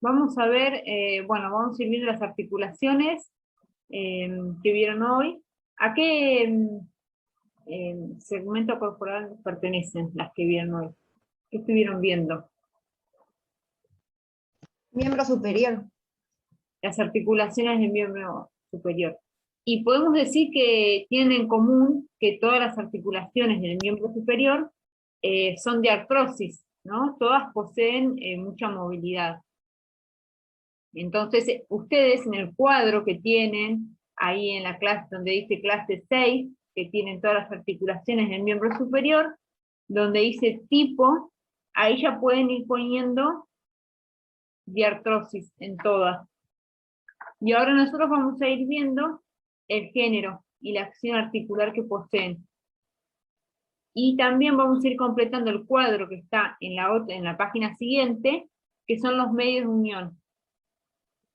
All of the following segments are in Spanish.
Vamos a ver, bueno, vamos a ir viendo las articulaciones que vieron hoy. ¿A qué segmento corporal pertenecen las que vieron hoy? ¿Qué estuvieron viendo? Miembro superior. Las articulaciones del miembro superior. Y podemos decir que tienen en común que todas las articulaciones del miembro superior son de artrosis, ¿no? Todas poseen mucha movilidad. Entonces, ustedes en el cuadro que tienen, ahí en la clase donde dice clase 6, que tienen todas las articulaciones del miembro superior, donde dice tipo, ahí ya pueden ir poniendo diartrosis en todas. Y ahora nosotros vamos a ir viendo el género y la acción articular que poseen. Y también vamos a ir completando el cuadro que está en la página siguiente, que son los medios de unión.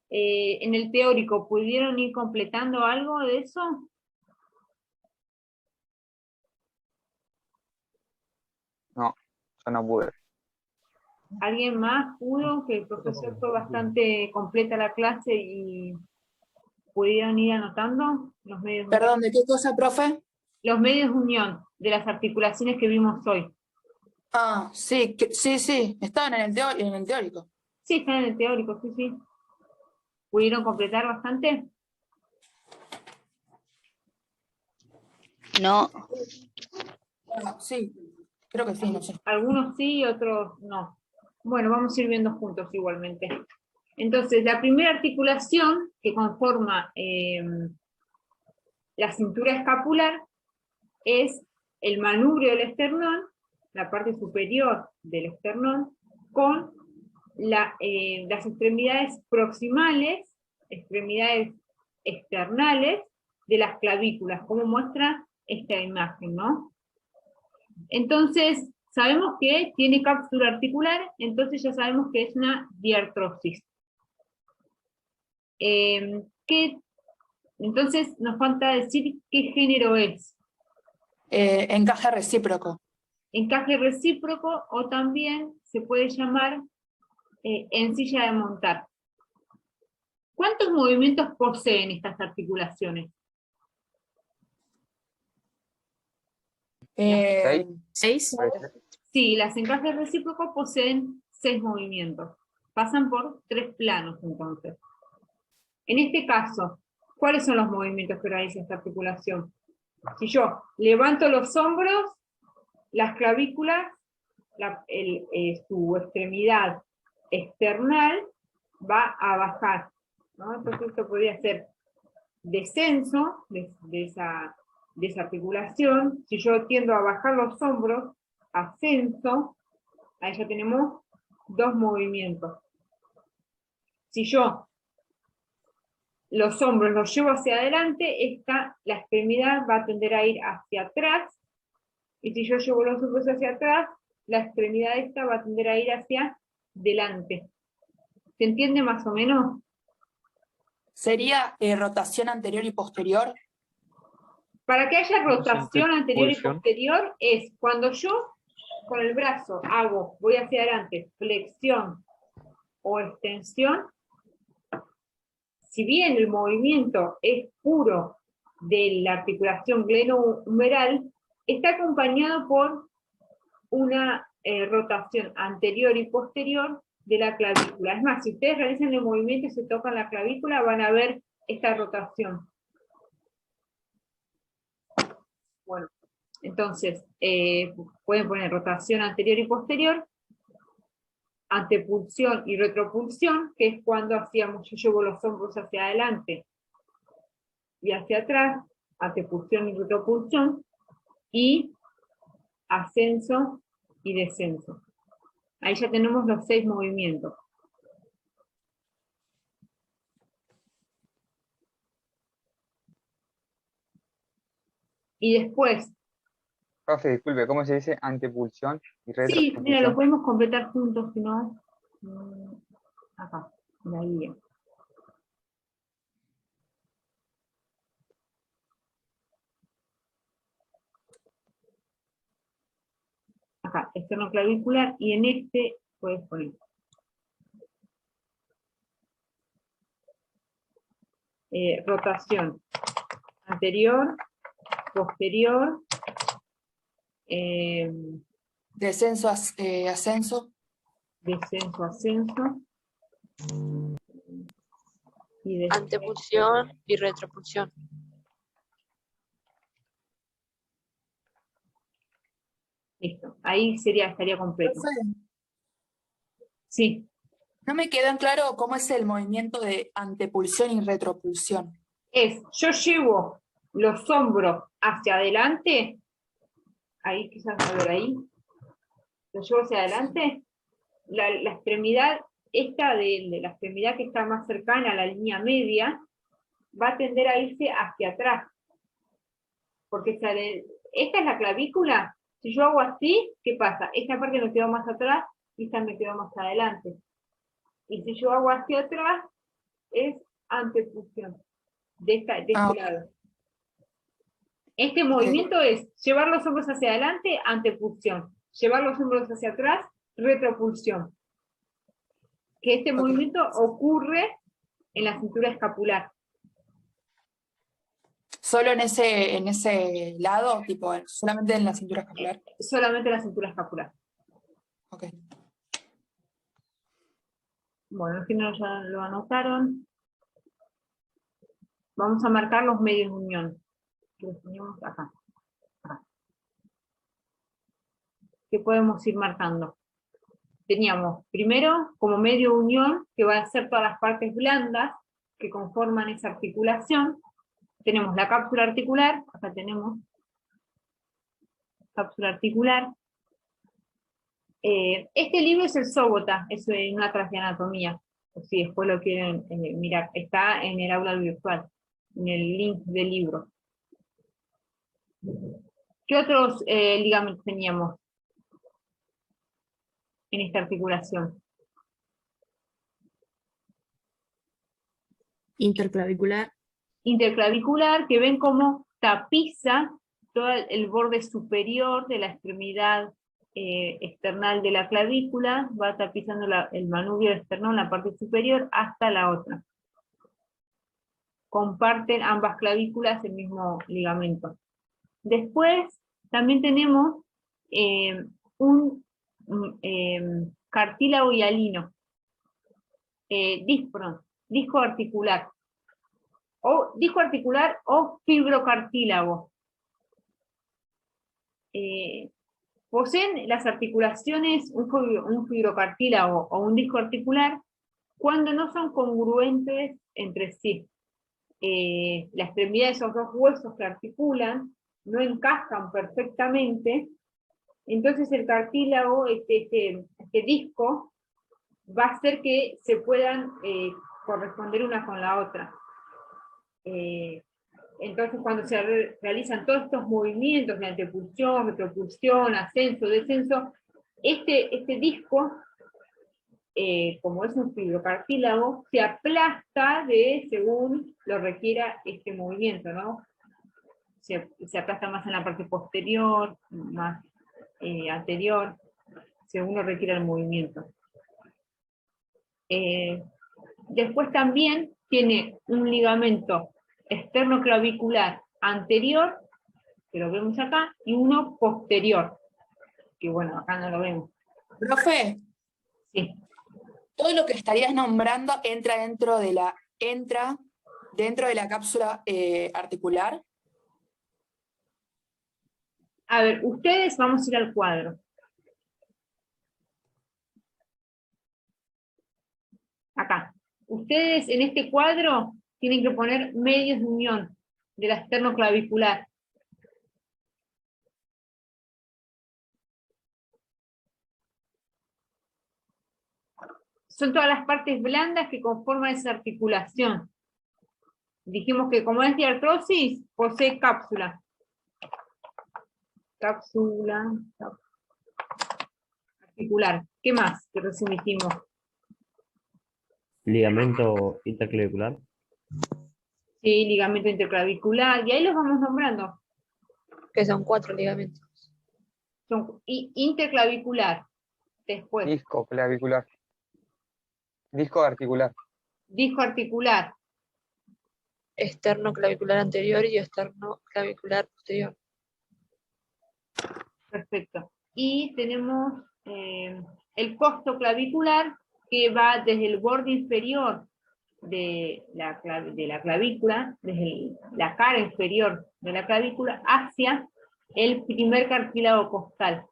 En el teórico, ¿pudieron ir completando algo de eso? No, yo no pude. ¿Alguien más pudo? Que el profesor fue bastante completa la clase y pudieron ir anotando los medios de unión. Perdón, ¿de qué cosa, profe? Los medios de unión de las articulaciones que vimos hoy. Ah, sí, sí, estaban en el teórico. Sí, están en el teórico, sí, sí. ¿Pudieron completar bastante? No. Ah, sí, creo que sí, no sé. Algunos sí, otros no. Bueno, vamos a ir viendo juntos igualmente. Entonces, la primera articulación que conforma la cintura escapular es el manubrio del esternón, la parte superior del esternón, con las extremidades proximales, extremidades externales de las clavículas, como muestra esta imagen, ¿no? Entonces, sabemos que tiene cápsula articular, entonces ya sabemos que es una diartrosis. Entonces nos falta decir qué género es. Encaje recíproco. Encaje recíproco, o también se puede llamar en silla de montar. ¿Cuántos movimientos poseen estas articulaciones? ¿6? Sí, las encajes recíprocos poseen 6 movimientos. Pasan por 3 planos, entonces. En este caso, ¿cuáles son los movimientos que realiza esta articulación? Si yo levanto los hombros, las clavículas, su extremidad external va a bajar, ¿no? Entonces esto podría ser descenso de esa articulación. Si yo tiendo a bajar los hombros, ascenso, ahí ya tenemos 2 movimientos. Si yo los hombros los llevo hacia adelante, la extremidad va a tender a ir hacia atrás, y si yo llevo los hombros hacia atrás, la extremidad esta va a tender a ir hacia delante. ¿Se entiende más o menos? ¿Sería rotación anterior y posterior? Para que haya rotación anterior y posterior es cuando yo con el brazo voy hacia adelante, flexión o extensión. Si bien el movimiento es puro de la articulación glenohumeral, está acompañado por una rotación anterior y posterior de la clavícula. Es más, si ustedes realizan el movimiento y se tocan la clavícula, van a ver esta rotación. Bueno, entonces, pueden poner rotación anterior y posterior, antepulsión y retropulsión, que es cuando yo llevo los hombros hacia adelante y hacia atrás, antepulsión y retropulsión, y ascenso y descenso. Ahí ya tenemos los 6 movimientos. Y después... Profe, disculpe, ¿cómo se dice antepulsión y retropulsión? Sí, mira, lo podemos completar juntos, si no... Acá, en la guía. Acá, esternoclavicular, y en este puedes poner rotación anterior, posterior, Descenso, ascenso. descenso, ascenso, y descenso. Antepulsión y retropulsión. Listo, ahí estaría completo. Profe, Sí, no me quedó en claro cómo es el movimiento de antepulsión y retropulsión. yo llevo los hombros hacia adelante, ahí quizás a ver ahí, los llevo hacia adelante, la extremidad, esta de la extremidad que está más cercana a la línea media, va a tender a irse hacia atrás, porque esta es la clavícula. Si yo hago así, ¿qué pasa? Esta parte me quedó más atrás y esta me quedó más adelante. Y si yo hago hacia atrás, es antepulsión, de este lado. Este movimiento es llevar los hombros hacia adelante, antepulsión. Llevar los hombros hacia atrás, retropulsión. Que este movimiento ocurre en la cintura escapular. ¿Solo en ese lado? Tipo, solamente en la cintura escapular. Solamente la cintura escapular. Ok. Bueno, los que no ya lo anotaron. Vamos a marcar los medios de unión. Que los tenemos acá. ¿Qué podemos ir marcando? Teníamos primero como medio de unión, que va a ser todas las partes blandas que conforman esa articulación. Tenemos la cápsula articular, acá tenemos cápsula articular. Este libro es el Sóbota, es una clase de anatomía, o si después lo quieren mirar, está en el aula virtual, en el link del libro. ¿Qué otros ligamentos teníamos en esta articulación? Interclavicular. Interclavicular, que ven cómo tapiza todo el borde superior de la extremidad external de la clavícula, va tapizando el manubrio externo en la parte superior hasta la otra. Comparten ambas clavículas el mismo ligamento. Después también tenemos un cartílago hialino, disco articular, o disco articular o fibrocartílago. Poseen las articulaciones un fibrocartílago o un disco articular cuando no son congruentes entre sí. La extremidad de esos dos huesos que articulan no encajan perfectamente, entonces el cartílago, este disco, va a hacer que se puedan corresponder una con la otra. Entonces cuando se realizan todos estos movimientos de antepulsión, retropulsión, ascenso, descenso, este disco, como es un fibrocartílago, se aplasta según lo requiera este movimiento, ¿no? Se aplasta más en la parte posterior, más anterior, según lo requiera el movimiento. Después también tiene un ligamento externoclavicular anterior, que lo vemos acá, y uno posterior, que bueno, acá no lo vemos. Profe, Sí. todo lo que estarías nombrando entra dentro de la cápsula articular. A ver, ustedes, vamos a ir al cuadro. Acá. Ustedes en este cuadro tienen que poner medios de unión de la esternoclavicular. Son todas las partes blandas que conforman esa articulación. Dijimos que como es de artrosis, posee cápsula. Cápsula articular. ¿Qué más que recién dijimos? Ligamento interclavicular. Sí, ligamento interclavicular, y ahí los vamos nombrando. Que son 4 ligamentos. Son interclavicular, después. Disco clavicular. Disco articular. Disco articular. esternoclavicular anterior y esternoclavicular posterior. Perfecto. Y tenemos el costo clavicular, que va desde el borde inferior de la clavícula, desde la cara inferior de la clavícula, hacia el primer cartílago costal.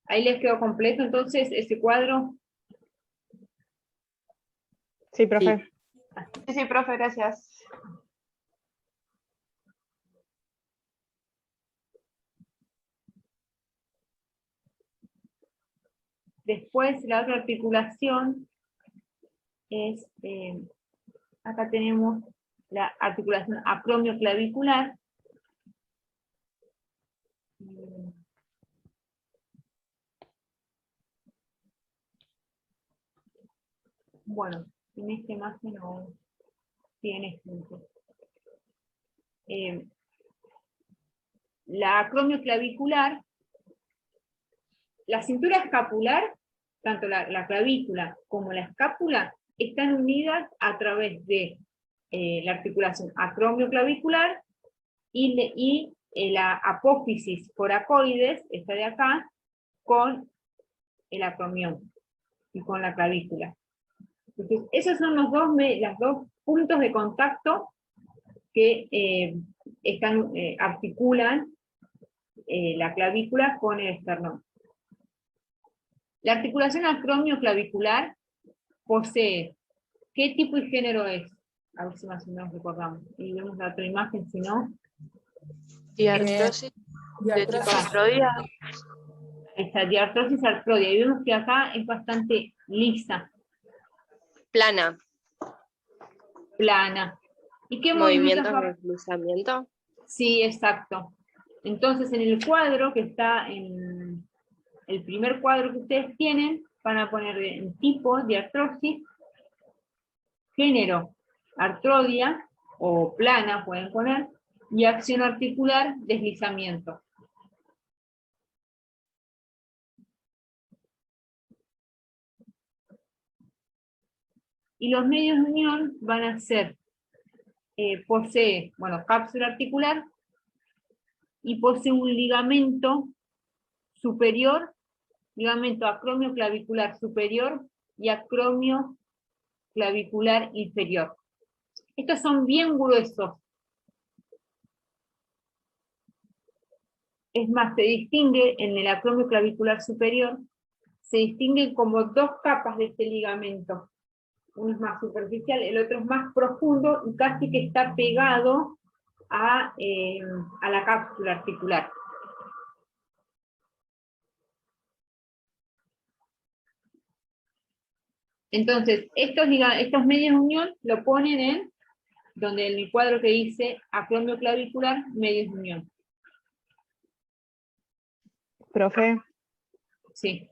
Ahí les quedó completo entonces ese cuadro. Sí, profe. Sí, profe, gracias. Después la otra articulación es, acá tenemos la articulación acromioclavicular. Bueno, en este imagen no tiene la acromioclavicular, la cintura escapular, tanto la clavícula como la escápula, están unidas a través de la articulación acromioclavicular y la apófisis coracoides, esta de acá, con el acromión y con la clavícula. Entonces, esos son los dos puntos de contacto que articulan la clavícula con el esternón. La articulación acromioclavicular posee, ¿qué tipo y género es? A ver si más o menos recordamos. Y vemos la otra imagen, si no. Diartrosis de tipo artrodia. Esta diartrosis artrodia. Y vemos que acá es bastante lisa. Plana. Plana. ¿Y qué Movimientos movimientos de deslizamiento. Sí, exacto. Entonces, en el cuadro que está en el primer cuadro que ustedes tienen, van a poner en tipo diartrosis, género artrodia, o plana pueden poner, y acción articular, deslizamiento. Y los medios de unión van a ser, posee, cápsula articular, y posee un ligamento superior, ligamento acromioclavicular superior y acromioclavicular inferior. Estos son bien gruesos. Es más, se distingue en el acromioclavicular superior, se distinguen como dos capas de este ligamento. Uno es más superficial, el otro es más profundo y casi que está pegado a la cápsula articular. Entonces, estos medios de unión lo ponen en el cuadro que dice acromioclavicular, medios de unión. Profe, Sí.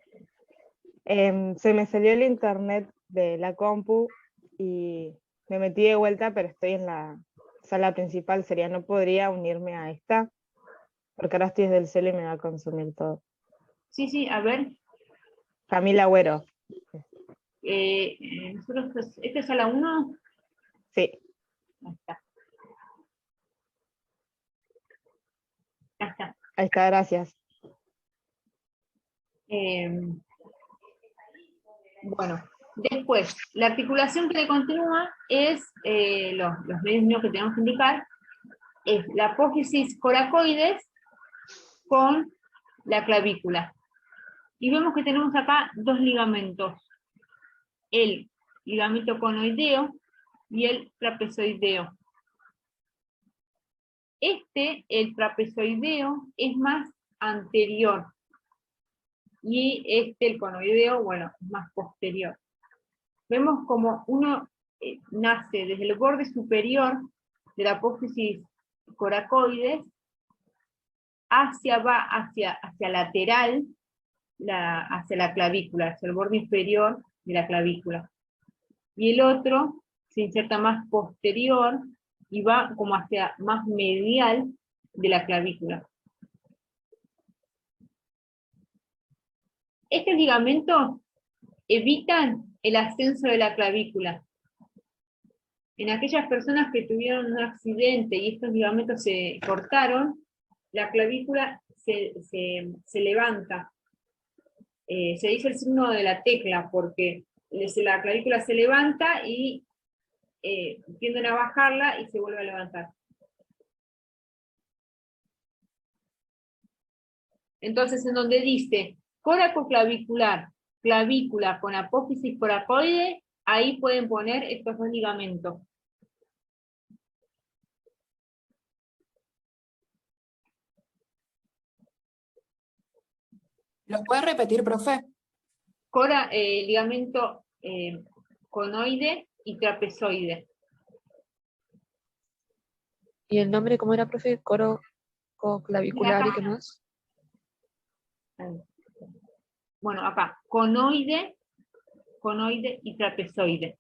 se me salió el internet de la compu y me metí de vuelta, pero estoy en la sala principal. No podría unirme a esta, porque ahora estoy desde el cel y me va a consumir todo. Sí, a ver. Camila Agüero. ¿Esta es sala 1? Sí. Ahí está. Ahí está. Ahí está, gracias. Bueno, después, la articulación que le continúa es, los medios que tenemos que indicar, es la apófisis coracoides con la clavícula. Y vemos que tenemos acá dos ligamentos, el ligamento conoideo y el trapezoideo. El trapezoideo, es más anterior, y el conoideo, es más posterior. Vemos como uno nace desde el borde superior de la apófisis coracoides, va hacia lateral, hacia la clavícula, hacia el borde inferior de la clavícula. Y el otro se inserta más posterior y va como hacia más medial de la clavícula. estos ligamentos evitan el ascenso de la clavícula. En aquellas personas que tuvieron un accidente y estos ligamentos se cortaron, la clavícula se levanta. Se dice el signo de la tecla, porque la clavícula se levanta y tienden a bajarla y se vuelve a levantar. Entonces, en donde dice coracoclavicular, clavícula con apófisis coracoide, ahí pueden poner estos dos ligamentos. ¿Los puedes repetir, profe? Ligamento conoide y trapezoide. ¿Y el nombre cómo era, profe? Coracoclavicular, ¿y qué más? Bueno, acá, conoide y trapezoide.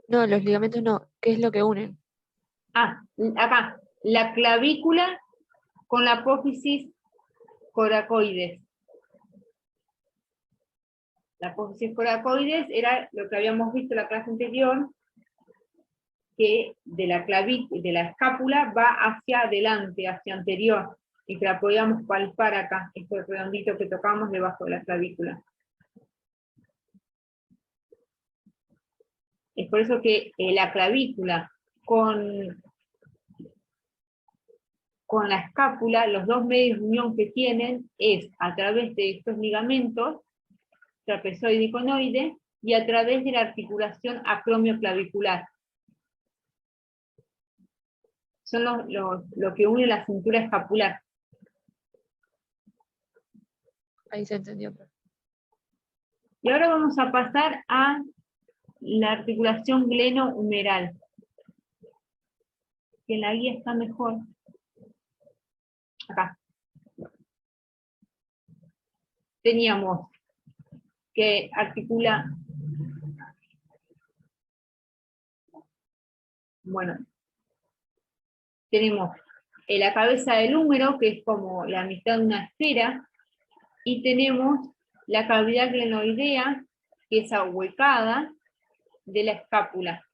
No, los ligamentos no. ¿Qué es lo que unen? Ah, acá, la clavícula con la apófisis coracoides. La apófisis coracoides era lo que habíamos visto en la clase anterior, que de la escápula va hacia adelante, hacia anterior, y que la podíamos palpar acá, este redondito que tocamos debajo de la clavícula. Es por eso que la clavícula con la escápula, los dos medios de unión que tienen es a través de estos ligamentos, trapezoide y conoide, y a través de la articulación acromioclavicular. Son lo que une la cintura escapular. Ahí se entendió, profe. Y ahora vamos a pasar a la articulación glenohumeral, que en la guía está mejor. Acá. Teníamos que articula, bueno, tenemos la cabeza del húmero, que es como la mitad de una esfera, y tenemos la cavidad glenoidea, que es ahuecada de la escápula.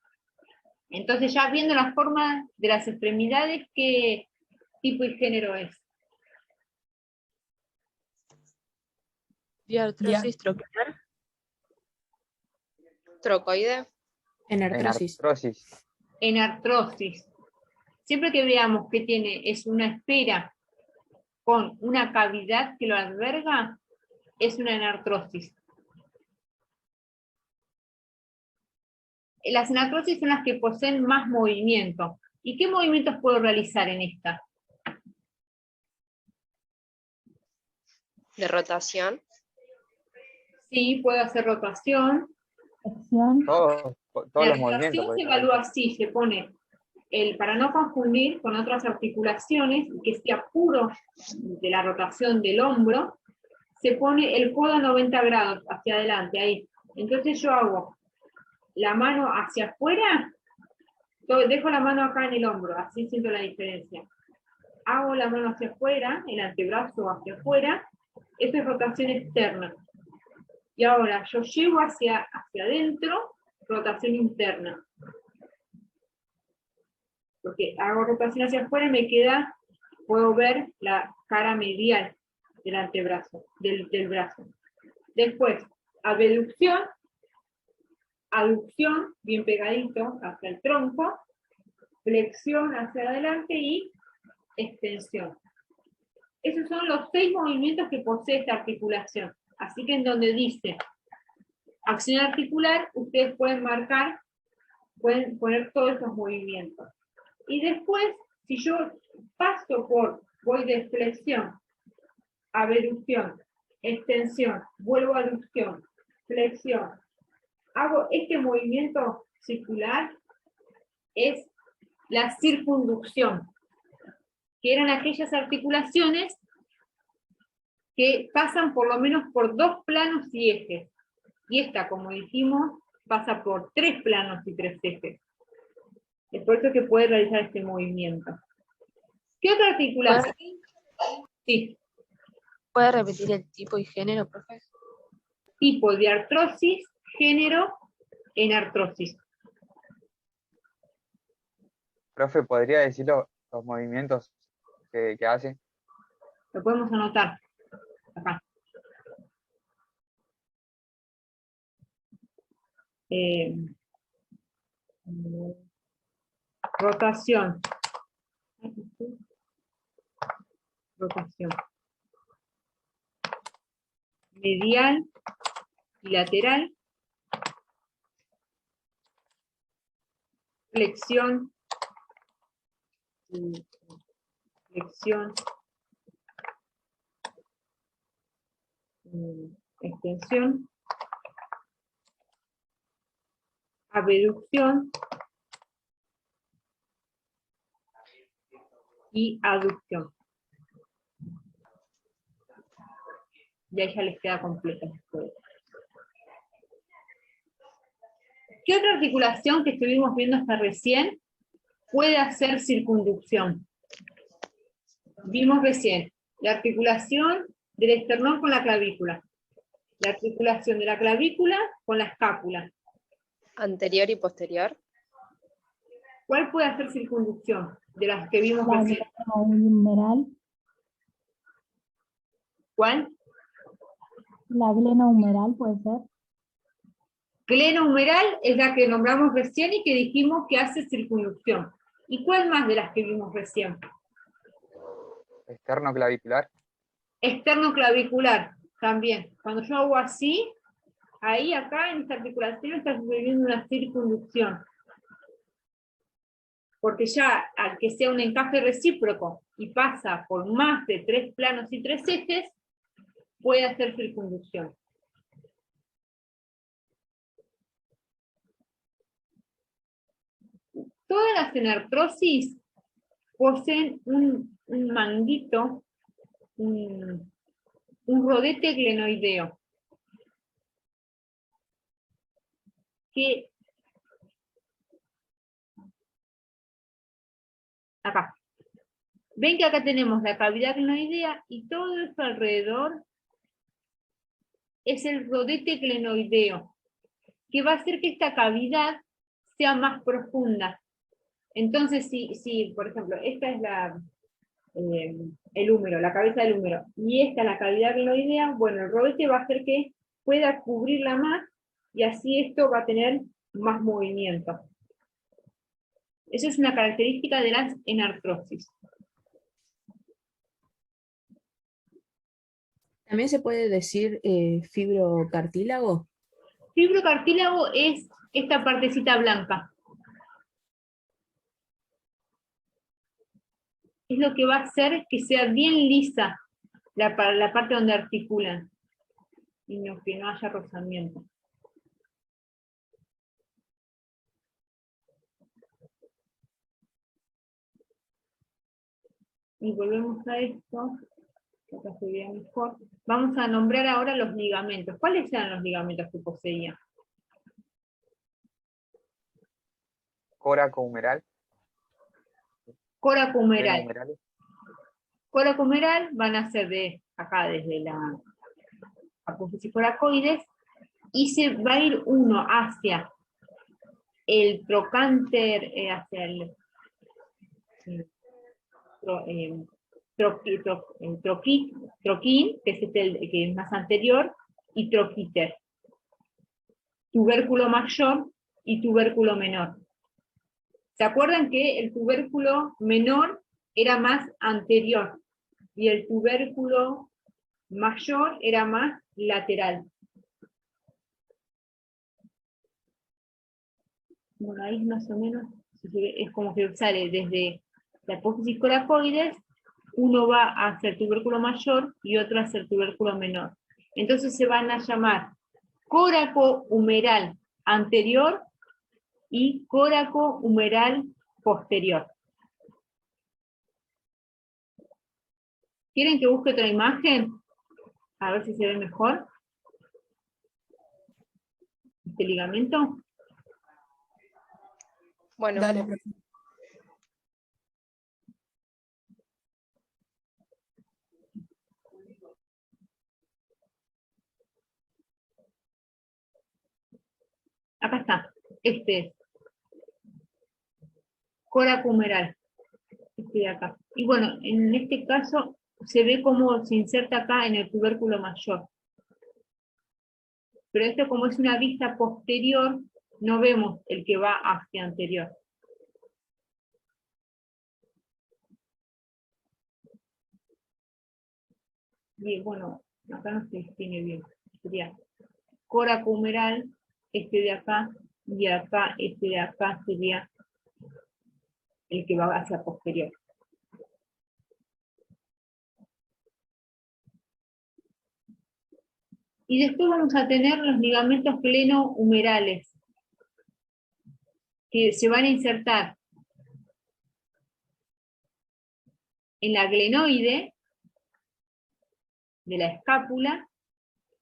Entonces, ya viendo la forma de las extremidades, ¿qué tipo y género es? Diartrosis troquial. Trocoide. Enartrosis. Enartrosis. Enartrosis. Siempre que veamos que es una esfera con una cavidad que lo alberga, es una enartrosis. Las enartrosis son las que poseen más movimiento. ¿Y qué movimientos puedo realizar en esta? De rotación. Sí, puedo hacer rotación. Todos La los movimientos. rotación pues, se evalúa así, se pone, para no confundir con otras articulaciones, que sea puro de la rotación del hombro, se pone el codo a 90 grados hacia adelante, ahí. Entonces yo hago la mano hacia afuera, dejo la mano acá en el hombro, así siento la diferencia. Hago la mano hacia afuera, el antebrazo hacia afuera, esto es rotación externa. Y ahora yo llevo hacia adentro, rotación interna. Porque hago rotación hacia afuera y me queda, puedo ver la cara medial del antebrazo, del brazo. Después, abducción, aducción, bien pegadito hacia el tronco, flexión hacia adelante y extensión. Esos son los 6 movimientos que posee esta articulación. Así que en donde dice acción articular, ustedes pueden marcar, pueden poner todos esos movimientos. Y después, si yo voy de flexión, abducción, extensión, vuelvo a aducción, flexión, hago este movimiento circular, es la circunducción, que eran aquellas articulaciones que pasan por lo menos por 2 planos y ejes. Y esta, como dijimos, pasa por 3 planos y 3 ejes. Es por eso que puede realizar este movimiento. ¿Qué otra articulación? Sí, ¿Puede repetir el tipo y género, profe? tipo de artrosis, género en artrosis. Profe, ¿podría decir los movimientos que hace? Lo podemos anotar acá. Rotación. Rotación. Medial y lateral. Flexión. Flexión. Extensión. Abducción. Y aducción. Y ahí ya les queda completa. ¿Qué otra articulación que estuvimos viendo hasta recién puede hacer circunducción? Vimos recién la articulación del esternón con la clavícula, la articulación de la clavícula con la escápula. Anterior y posterior. ¿Cuál puede hacer circunducción de las que vimos La recién? glenohumeral. ¿Cuál? La glenohumeral puede ser. Glenohumeral es la que nombramos recién y que dijimos que hace circunducción. ¿Y cuál más de las que vimos recién? Esternoclavicular. Externoclavicular, también. Cuando yo hago así, ahí acá en esta articulación está sucediendo una circunducción. Porque ya al que sea un encaje recíproco y pasa por más de 3 planos y 3 ejes, puede hacer circunducción. Todas las enartrosis poseen un manguito, un rodete glenoideo, que acá. Ven que acá tenemos la cavidad glenoidea y todo esto alrededor es el rodete glenoideo, que va a hacer que esta cavidad sea más profunda. Entonces, si por ejemplo, esta es el húmero, la cabeza del húmero, y esta es la cavidad glenoidea, bueno, el rodete va a hacer que pueda cubrirla más, y así esto va a tener más movimiento. Eso es una característica de las enartrosis. ¿También se puede decir fibrocartílago? Fibrocartílago es esta partecita blanca. Es lo que va a hacer que sea bien lisa la parte donde articulan, y que no haya rozamiento. Y volvemos a esto, que acá se vea mejor. Vamos a nombrar ahora los ligamentos. ¿Cuáles eran los ligamentos que poseía? Coracohumeral. Coracohumeral. Glenohumerales. Coracohumeral van a ser de acá, desde la apófisis coracoides, y se va a ir uno hacia el trocánter, hacia el troquín, que es que es más anterior, y troquíter. Tubérculo mayor y tubérculo menor. ¿Se acuerdan que el tubérculo menor era más anterior y el tubérculo mayor era más lateral? Bueno, ahí más o menos es como que sale desde la apófisis coracoides, uno va hacia el tubérculo mayor y otro hacia el tubérculo menor. Entonces se van a llamar coracohumeral anterior y coracohumeral posterior. ¿Quieren que busque otra imagen? A ver si se ve mejor. Este ligamento. Bueno, Dale, profe. Acá está, este es córaco humeral, este de acá. Y bueno, en este caso se ve cómo se inserta acá en el tubérculo mayor. Pero esto, como es una vista posterior, no vemos el que va hacia anterior. Bien, bueno, acá no se distingue bien. Sería córaco humeral, este de acá, y acá, este de acá sería el que va hacia posterior. Y después vamos a tener los ligamentos glenohumerales, que se van a insertar en la glenoide de la escápula,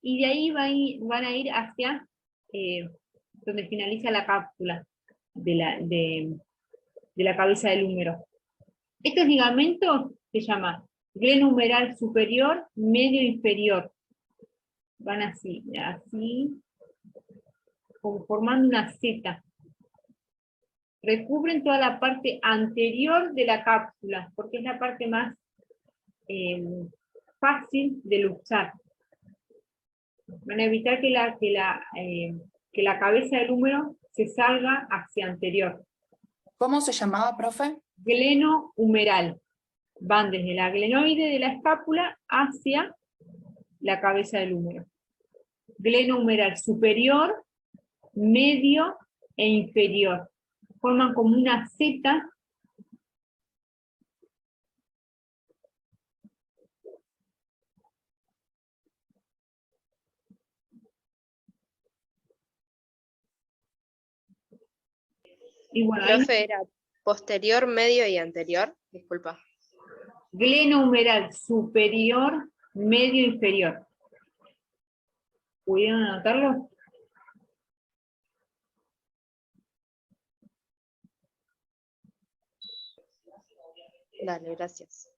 y de ahí van a ir hacia donde finaliza la cápsula de la cabeza del húmero. Estos ligamentos se llaman glenohumeral superior, medio e inferior. Van así, así, como formando una Z. Recubren toda la parte anterior de la cápsula, porque es la parte más fácil de luxar. Van a evitar que la cabeza del húmero se salga hacia anterior. ¿Cómo se llamaba, profe? Glenohumeral. Van desde la glenoide de la escápula hacia la cabeza del húmero. Glenohumeral superior, medio e inferior. Forman como una Z. Y bueno, ahí Profe, era posterior, medio y anterior. Disculpa. glenohumeral superior, medio e inferior. ¿Pudieron anotarlo? Dale, gracias.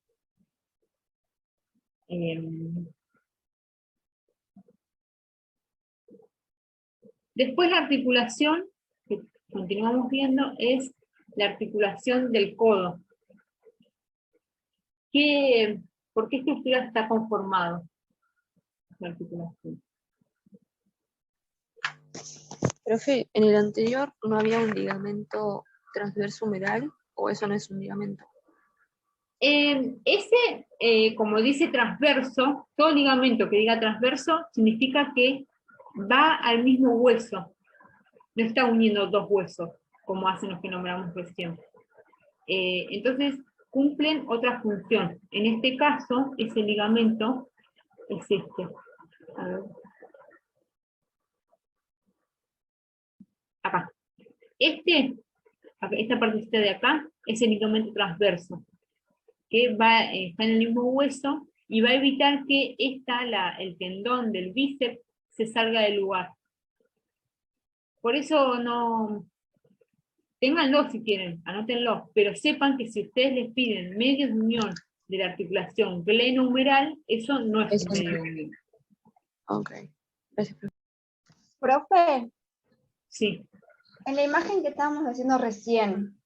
Después la articulación, que continuamos viendo, es la articulación del codo. ¿Por qué estructura está conformado la articulación? Profe, en el anterior no había un ligamento transverso humeral, o eso no es un ligamento. Como dice transverso, todo ligamento que diga transverso significa que va al mismo hueso. No está uniendo dos huesos, como hacen los que nombramos recién. Entonces, cumplen otra función. En este caso, ese ligamento es este. A ver. Acá. Esta partecita de acá, es el ligamento transverso, que está en el mismo hueso, y va a evitar que el tendón del bíceps se salga del lugar. Por eso no... Ténganlo si quieren, anótenlo, pero sepan que si ustedes les piden medios de unión de la articulación glenohumeral, eso no es un medio de unión. Ok, gracias, profe. Profe, Sí. en la imagen que estábamos haciendo recién,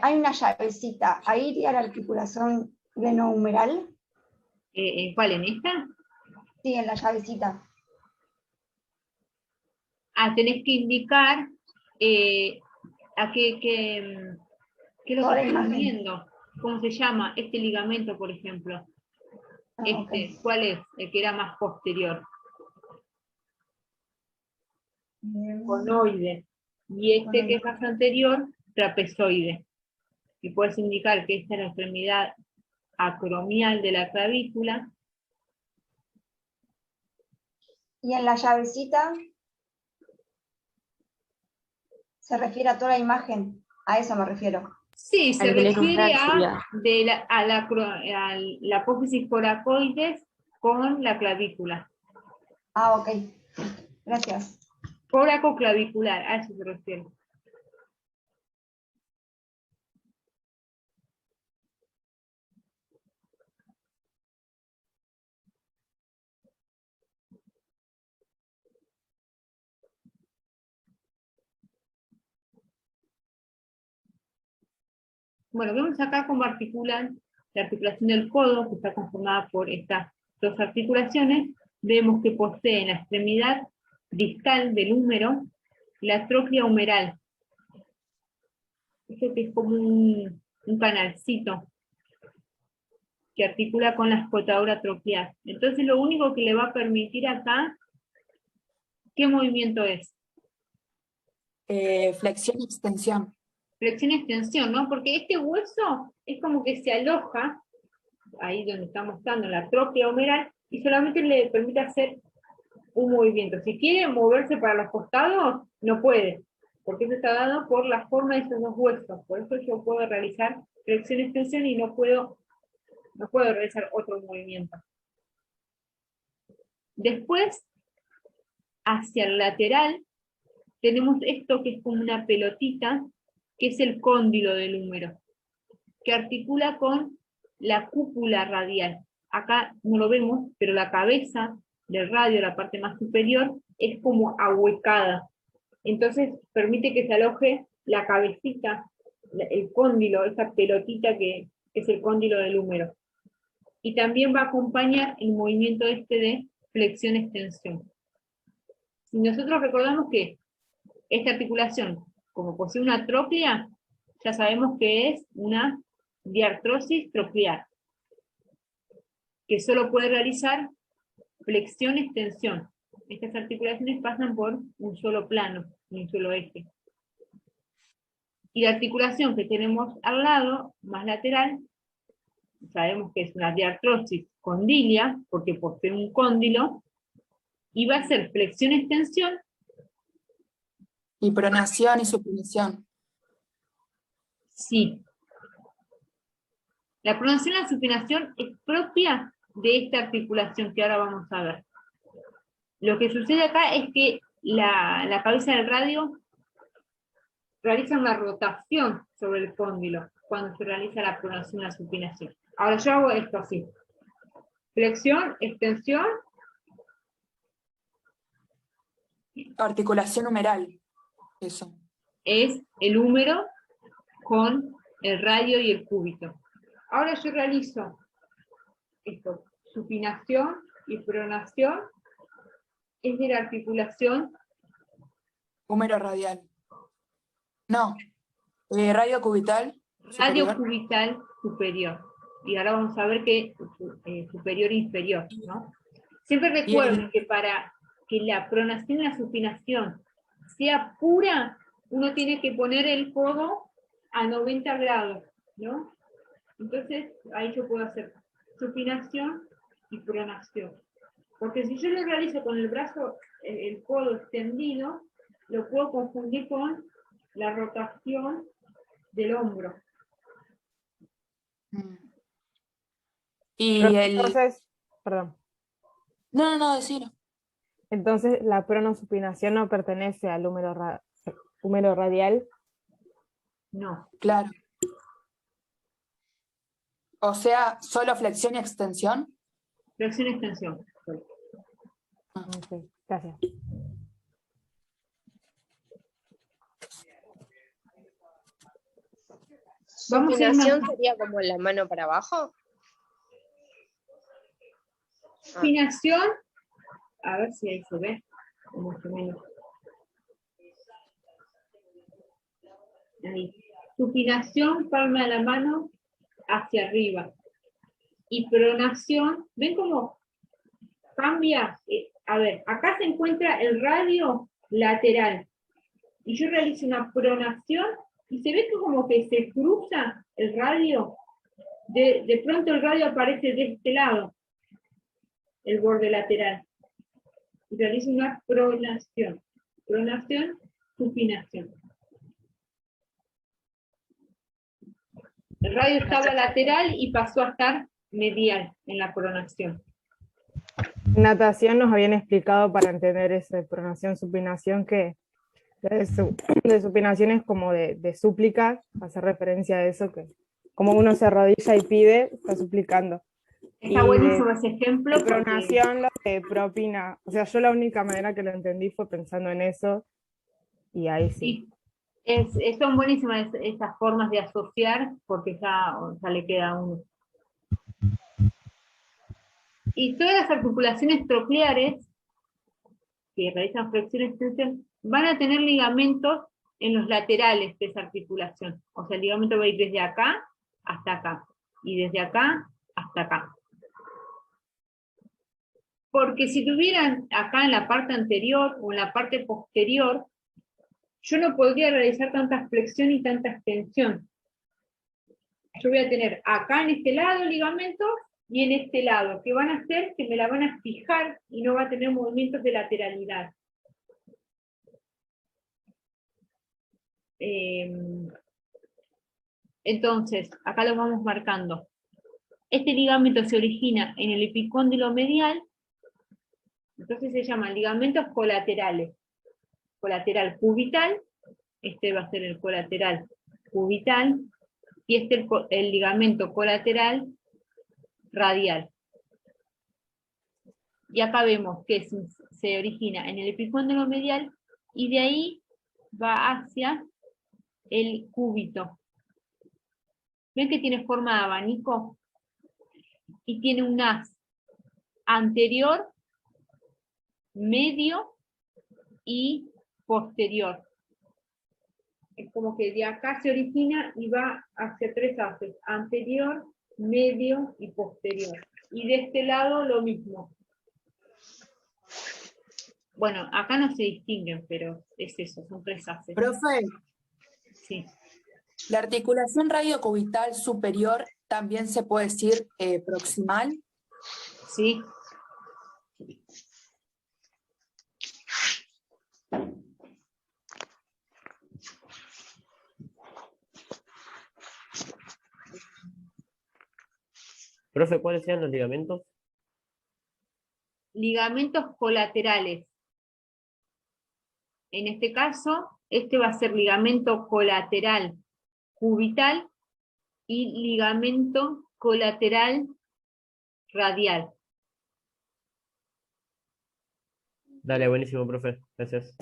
hay una llavecita. ¿Ahí iría la articulación glenohumeral? ¿Cuál, en esta? Sí, en la llavecita. Tenés que indicar a qué es lo Toda que la estamos imagen. viendo. ¿Cómo se llama? Este ligamento, por ejemplo. Ok. ¿Cuál es? El que era más posterior. Conoide. Y este que es más anterior, trapezoide. Y puedes indicar que esta es la extremidad acromial de la clavícula. Y en la llavecita se refiere a toda la imagen. A eso me refiero. Sí, se Al refiere glenohumeral sería. a la apófisis coracoides con la clavícula. Ah, ok. Gracias. Coracoclavicular, a eso se refiere. Bueno, vemos acá cómo articulan la articulación del codo, que está conformada por estas dos articulaciones. Vemos que posee en la extremidad distal del húmero la trochlea humeral. Este que es como un canalcito que articula con la escotadura troqueal. Entonces lo único que le va a permitir acá, ¿qué movimiento es? Flexión y extensión. Flexión y extensión, ¿no? Porque este hueso es como que se aloja, ahí donde está mostrando la trochlea humeral, y solamente le permite hacer un movimiento. Si quiere moverse para los costados, no puede, porque eso está dado por la forma de esos dos huesos. Por eso yo puedo realizar flexión y extensión y no puedo realizar otro movimiento. Después, hacia el lateral, tenemos esto que es como una pelotita, que es el cóndilo del húmero, que articula con la cúpula radial. Acá no lo vemos, pero la cabeza del radio, la parte más superior, es como ahuecada. Entonces permite que se aloje la cabecita, el cóndilo, esa pelotita que es el cóndilo del húmero. Y también va a acompañar el movimiento de flexión-extensión. Si nosotros recordamos que esta articulación, como posee una trochlea, ya sabemos que es una diartrosis trochlear, que solo puede realizar flexión-extensión. Estas articulaciones pasan por un solo plano, un solo eje. Y la articulación que tenemos al lado, más lateral, sabemos que es una diartrosis condilia, porque posee un cóndilo, y va a ser flexión-extensión. Y pronación y supinación. Sí. La pronación y la supinación es propia de esta articulación que ahora vamos a ver. Lo que sucede acá es que la cabeza del radio realiza una rotación sobre el cóndilo cuando se realiza la pronación y la supinación. Ahora yo hago esto así. Flexión, extensión. Articulación humeral. Eso. Es el húmero con el radio y el cúbito. Ahora yo realizo esto, supinación y pronación, es de la articulación Húmero radial. No. Radio cubital. radio superior. cubital superior. Y ahora vamos a ver que superior e inferior, ¿no? Siempre recuerden que para que la pronación y la supinación sea pura, uno tiene que poner el codo a 90 grados, ¿no? Entonces, ahí yo puedo hacer supinación y pronación. Porque si yo lo realizo con el brazo, el codo extendido, lo puedo confundir con la rotación del hombro. Y Pero el... entonces, perdón. No, decilo. Entonces, la pronosupinación no pertenece al húmero radial. No. Claro. O sea, solo flexión y extensión. Flexión y extensión. Ok, gracias. Vamos a ir ¿Supinación más. sería como la mano para abajo? Supinación, a ver si ahí se ve, más o menos. Ahí. Supinación, palma de la mano hacia arriba. Y pronación, ¿ven cómo cambia? A ver, acá se encuentra el radio lateral. Y yo realizo una pronación y se ve que como que se cruza el radio. De pronto el radio aparece de este lado, el borde lateral. Y realizo una pronación. Pronación, supinación. El radio estaba lateral y pasó a estar medial en la pronación. En natación nos habían explicado para entender esa pronación-supinación que de supinación es como de súplica, hace referencia a eso, que como uno se arrodilla y pide, está suplicando. Está buenísimo ese ejemplo. De pronación, lo de propina. O sea, yo la única manera que lo entendí fue pensando en eso, y ahí sí. Son buenísimas esas formas de asociar, porque ya le queda a uno. Y todas las articulaciones trocleares que realizan flexión-extensión van a tener ligamentos en los laterales de esa articulación. O sea, el ligamento va a ir desde acá hasta acá, y desde acá hasta acá. Porque si tuvieran acá en la parte anterior o en la parte posterior, yo no podría realizar tanta flexión y tanta extensión. Yo voy a tener acá en este lado ligamentos y en este lado, que van a hacer que me la van a fijar y no va a tener movimientos de lateralidad. Entonces, acá lo vamos marcando. Este ligamento se origina en el epicóndilo medial, entonces se llaman ligamentos colaterales. Colateral cubital, este va a ser el colateral cubital, y este el ligamento colateral radial. Y acá vemos que se origina en el epicóndilo medial, y de ahí va hacia el cúbito. ¿Ven que tiene forma de abanico? Y tiene un haz anterior, medio y posterior. Es como que de acá se origina y va hacia tres haces: anterior, medio y posterior. Y de este lado lo mismo. Bueno, acá no se distinguen, pero es eso, son tres haces. Profe, Sí. la articulación radiocubital superior también se puede decir proximal. Sí. Profe, ¿cuáles sean los ligamentos? Ligamentos colaterales. En este caso, este va a ser ligamento colateral cubital y ligamento colateral radial. Dale, buenísimo, profe. Gracias.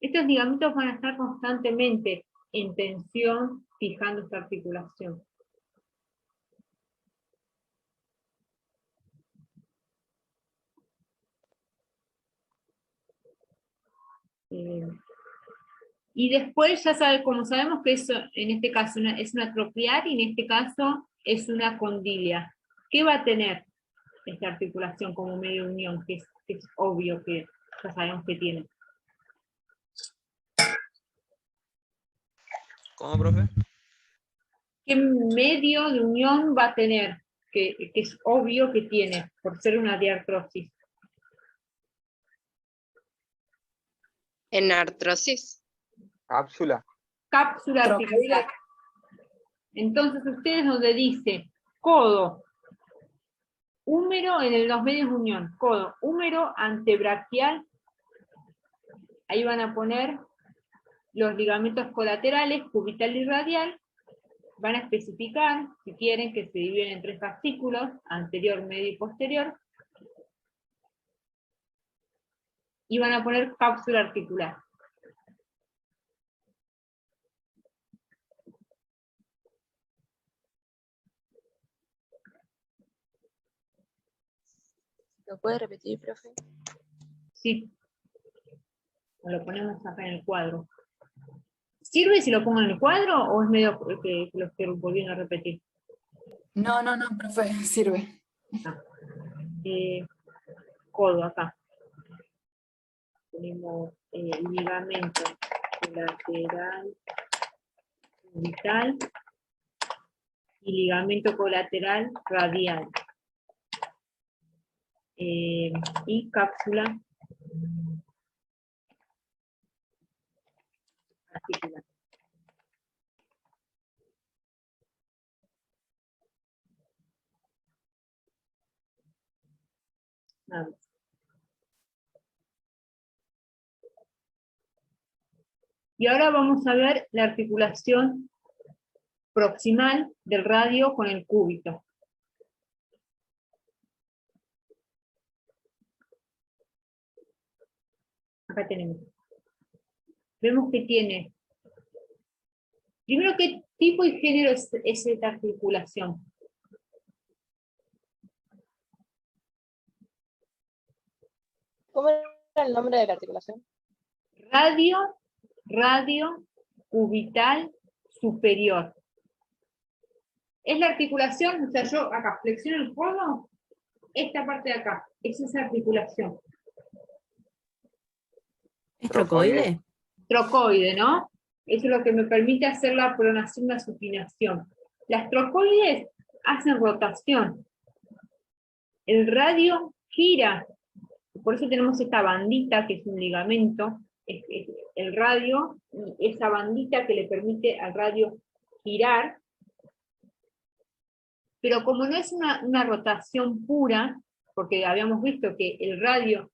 Estos ligamentos van a estar constantemente en tensión, fijando esta articulación. Y después ya sabe, como sabemos que eso, en este caso es una troqulear y en este caso es una condilia. ¿Qué va a tener esta articulación como medio de unión? Que es obvio que ya sabemos que tiene. ¿Cómo, profe? ¿Qué medio de unión va a tener? Que es obvio que tiene, por ser una diartrosis. En artrosis. Cápsula. Cápsula articular. Entonces ustedes donde dice codo, húmero en los medios de unión, codo, húmero antebraquial, ahí van a poner los ligamentos colaterales, cubital y radial, van a especificar, si quieren, que se dividen en tres fascículos, anterior, medio y posterior, y van a poner cápsula articular. ¿Lo puede repetir, profe? Sí. Lo ponemos acá en el cuadro. ¿Sirve si lo pongo en el cuadro o es medio que lo estoy volviendo a repetir? No, profe, sirve. Codo acá. Tenemos ligamento colateral cubital y ligamento colateral radial. Y cápsula articular. Nada más. Y ahora vamos a ver la articulación proximal del radio con el cúbito. Acá tenemos. vemos que tiene, primero, ¿qué tipo y género es esta articulación? ¿Cómo era el nombre de la articulación? Radio cubital superior. Es la articulación, o sea, yo acá flexiono el codo, esta parte de acá, es esa articulación. ¿Es trocoide? Trocoide, ¿no? Eso es lo que me permite hacer la pronación y la supinación. Las trocoides hacen rotación. El radio gira. Por eso tenemos esta bandita, que es un ligamento, el radio, y esa bandita que le permite al radio girar. Pero como no es una rotación pura, porque habíamos visto que el radio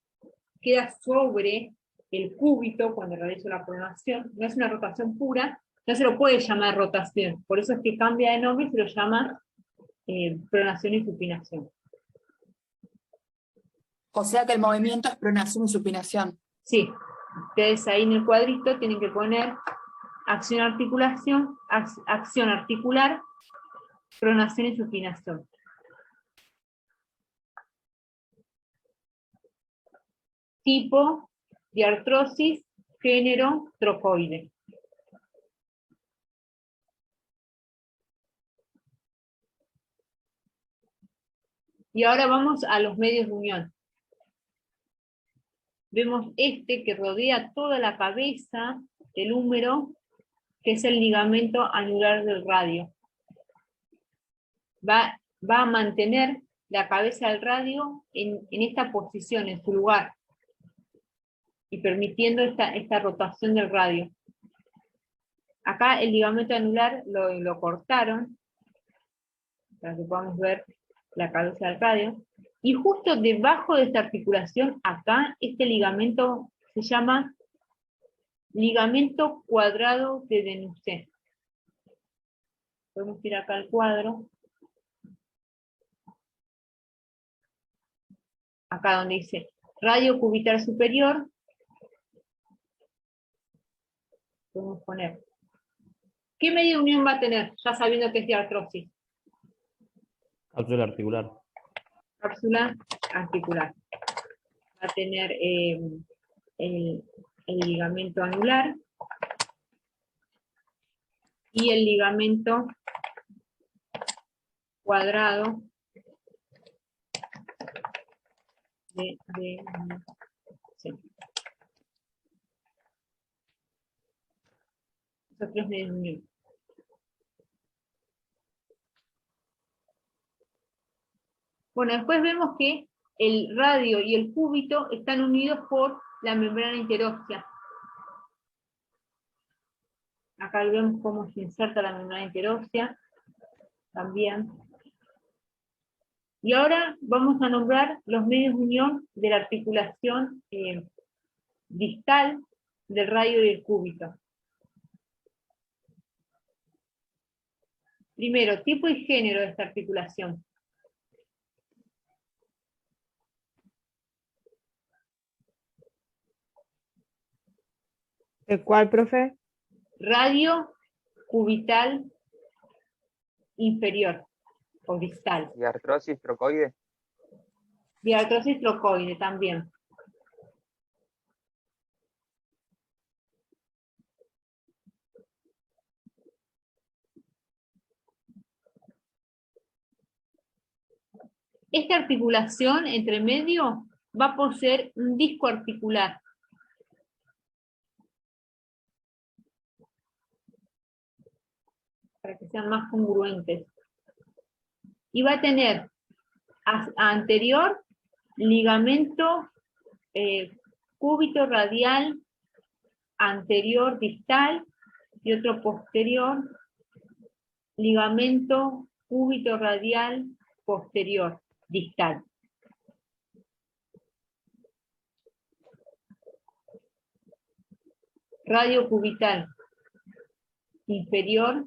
queda sobre el cúbito cuando realizo la pronación, no es una rotación pura, no se lo puede llamar rotación, por eso es que cambia de nombre y se lo llama pronación y supinación. O sea que el movimiento es pronación y supinación. Sí, ustedes ahí en el cuadrito tienen que poner acción articular, pronación y supinación. Tipo de artrosis, género, trocoide. Y ahora vamos a los medios de unión. Vemos este que rodea toda la cabeza del húmero, que es el ligamento anular del radio. Va a mantener la cabeza del radio en esta posición, en su lugar, y permitiendo esta rotación del radio. Acá el ligamento anular lo cortaron, para que podamos ver la cabeza del radio, y justo debajo de esta articulación, acá, este ligamento se llama ligamento cuadrado de Denusset. Podemos ir acá al cuadro. Acá donde dice radio cubital superior, podemos poner. ¿Qué medio de unión va a tener? Ya sabiendo que es de artrosis. Cápsula articular. Cápsula articular. Va a tener el ligamento anular y el ligamento cuadrado de sí. Esos tres medios de unión. Bueno, después vemos que el radio y el cúbito están unidos por la membrana interósea. Acá vemos cómo se inserta la membrana interósea también. Y ahora vamos a nombrar los medios de unión de la articulación distal del radio y del cúbito. Primero, tipo y género de esta articulación. ¿De cuál, profe? Radio cubital inferior o distal. ¿Y artrosis trocoide? Y artrosis trocoide también. Esta articulación entre medio va a poseer un disco articular. Para que sean más congruentes. Y va a tener anterior ligamento cúbito radial anterior distal y otro posterior ligamento cúbito radial posterior distal. Radio cubital inferior,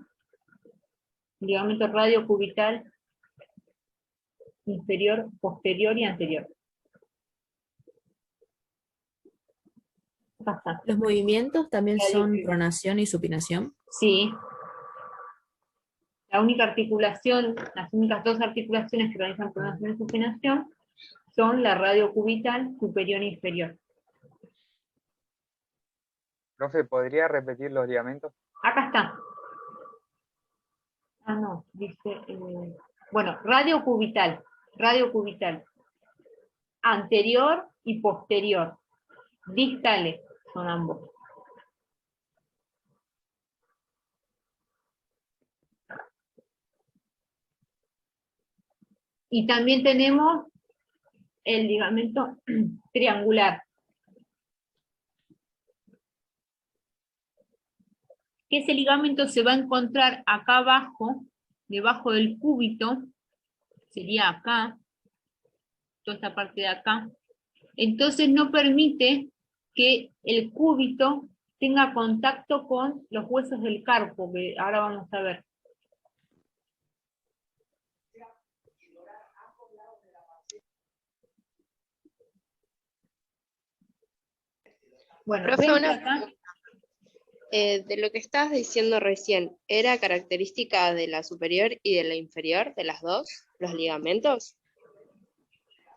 ligamento radio cubital inferior, posterior y anterior. acá está. ¿Los movimientos también son Radio- pronación y supinación? Sí. La única articulación, las únicas dos articulaciones que realizan pronación y supinación son la radio cubital superior e inferior. Profe, ¿podría repetir los ligamentos? Acá está. Ah, no, dice, bueno, radio cubital, anterior y posterior, distales son ambos. Y también tenemos el ligamento triangular, que ese ligamento se va a encontrar acá abajo, debajo del cúbito, sería acá, toda esta parte de acá. Entonces no permite que el cúbito tenga contacto con los huesos del carpo, que ahora vamos a ver. Bueno, Profe, ven que una acá, de lo que estabas diciendo recién, ¿era característica de la superior y de la inferior, de las dos, los ligamentos?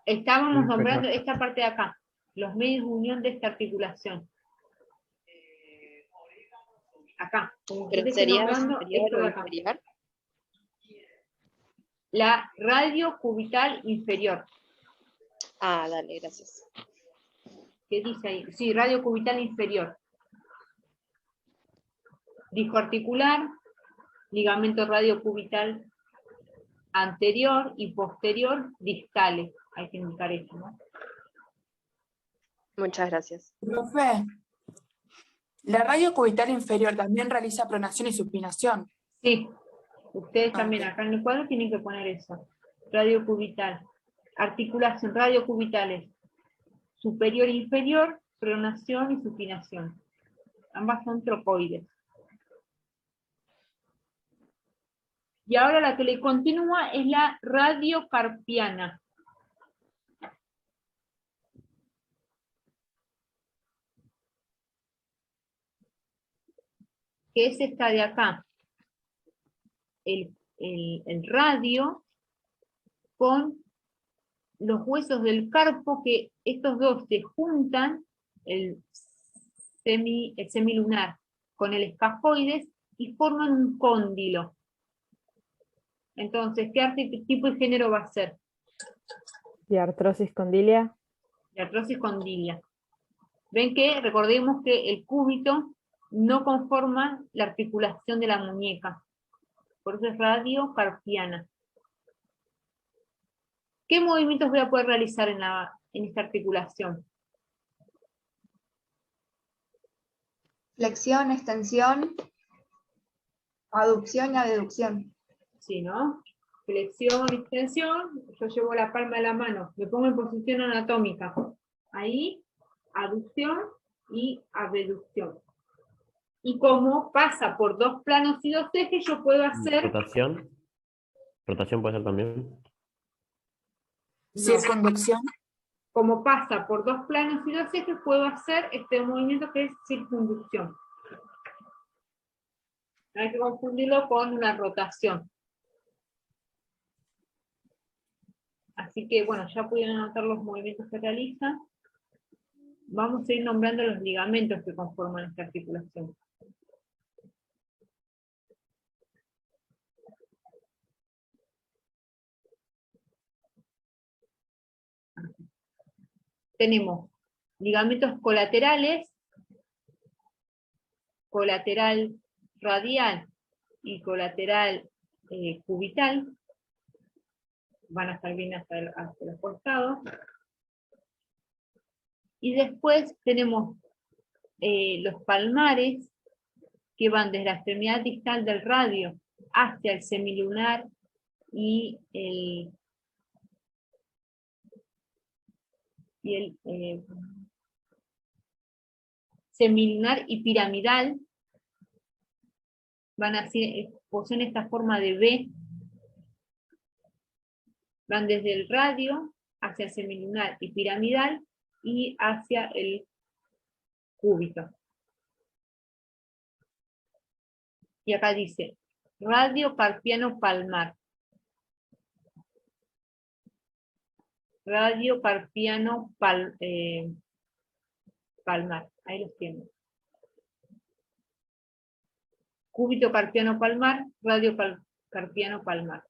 estábamos Inferior. nombrando esta parte de acá, los medios de unión de esta articulación. Acá, como que ¿Pero te estoy sería nombrando superior esto de o acá. inferior? La radio cubital inferior. Ah, dale, gracias. ¿Qué dice ahí? Sí, radio cubital inferior. Disco articular, ligamento radio cubital anterior y posterior distales. Hay que indicar eso, ¿no? Muchas gracias. Profe, la radio cubital inferior también realiza pronación y supinación. Sí, ustedes Ah, también ok. acá en el cuadro tienen que poner eso. Radio cubital. Articulación, radio cubitales. Superior e inferior, pronación y supinación. Ambas son trocoides. Y ahora la que le continúa es la radiocarpiana. Que es esta de acá. El radio con los huesos del carpo, que estos dos se juntan, el semilunar con el escafoides, y forman un cóndilo. Entonces, ¿qué tipo y género va a ser? Diartrosis condilia. Diartrosis condilia. Ven que, recordemos que el cúbito no conforma la articulación de la muñeca, por eso es radiocarpiana. ¿Qué movimientos voy a poder realizar en esta articulación? Flexión, extensión, aducción y abducción. Sí, ¿no? Flexión, extensión, yo llevo la palma de la mano, me pongo en posición anatómica. Ahí, aducción y abducción. Y como pasa por dos planos y dos ejes, yo puedo hacer... Rotación. Rotación puede ser también. No. Circunducción. Como pasa por dos planos y dos ejes, puedo hacer este movimiento que es circunducción. No hay que confundirlo con una rotación. Así que, bueno, ya pudieron anotar los movimientos que realizan. Vamos a ir nombrando los ligamentos que conforman esta articulación. Tenemos ligamentos colaterales, colateral radial y colateral cubital. Van a estar bien hacia los costados. Y después tenemos los palmares, que van desde la extremidad distal del radio hacia el semilunar y el semilunar y piramidal. Van a poseen esta forma de V. Van desde el radio hacia el semilunar y piramidal y hacia el cúbito. Y acá dice, radio carpiano palmar. Radio carpiano palmar. Ahí los tienen. Cúbito carpiano palmar, radio carpiano palmar.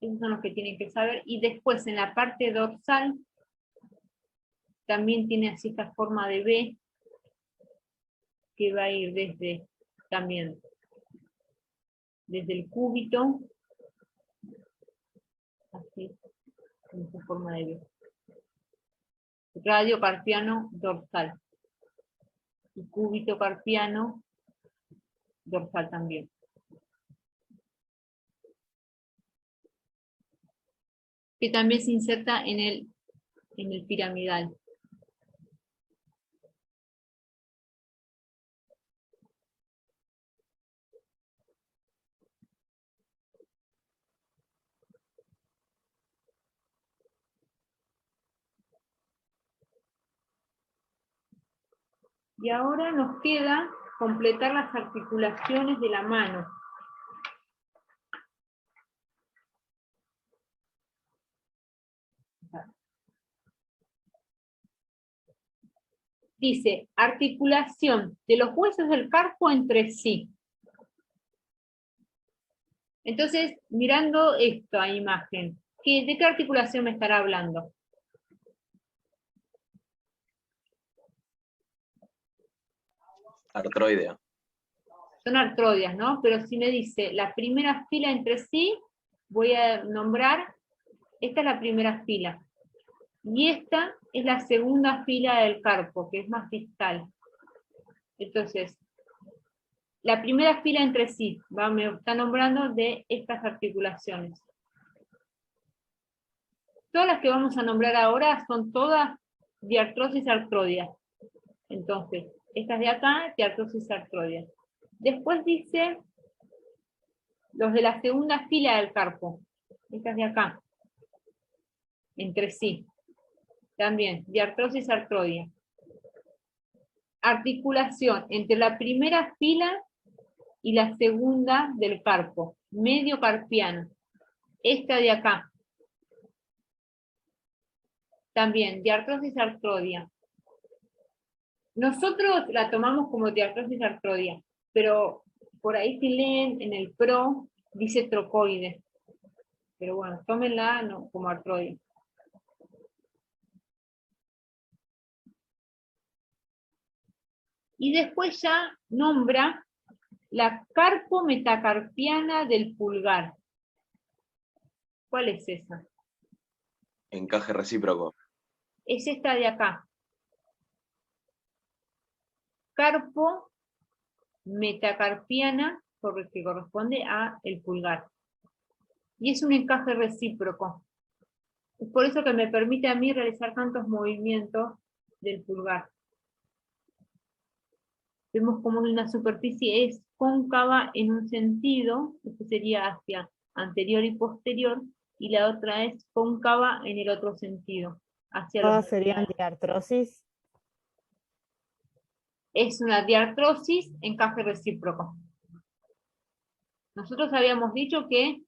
Esos son los que tienen que saber. Y después en la parte dorsal, también tiene así esta forma de B, que va a ir desde, también, desde el cúbito, así, en esta forma de B. Radio carpiano dorsal. Y cúbito carpiano dorsal también. Que también se inserta en el piramidal. Y ahora nos queda completar las articulaciones de la mano. Dice, articulación de los huesos del carpo entre sí. Entonces, mirando esta imagen, ¿de qué articulación me estará hablando? Artroidea. Son artroides, ¿no? Pero si me dice la primera fila entre sí, voy a nombrar, esta es la primera fila. Y esta es la segunda fila del carpo, que es más distal. Entonces, la primera fila entre sí, me está nombrando de estas articulaciones. Todas las que vamos a nombrar ahora son todas diartrosis artroidea. Entonces, estas de acá, diartrosis artroidea. Después dice los de la segunda fila del carpo. Estas de acá. Entre sí. También, diartrosis artroidea. Articulación entre la primera fila y la segunda del carpo. Medio carpiano. Esta de acá. También, diartrosis artroidea. Nosotros la tomamos como diartrosis artroidea, pero por ahí si leen en el PRO, dice trocoide. Pero bueno, tómenla como artroide. Y después ya nombra la carpo-metacarpiana del pulgar. ¿Cuál es esa? Encaje recíproco. Es esta de acá. Carpo-metacarpiana, que corresponde a el pulgar. Y es un encaje recíproco. Es por eso que me permite a mí realizar tantos movimientos del pulgar. Vemos como una superficie es cóncava en un sentido, esto sería hacia anterior y posterior, y la otra es cóncava en el otro sentido. Hacia ¿Todas serían diartrosis? Es una diartrosis, encaje recíproco. Nosotros habíamos dicho que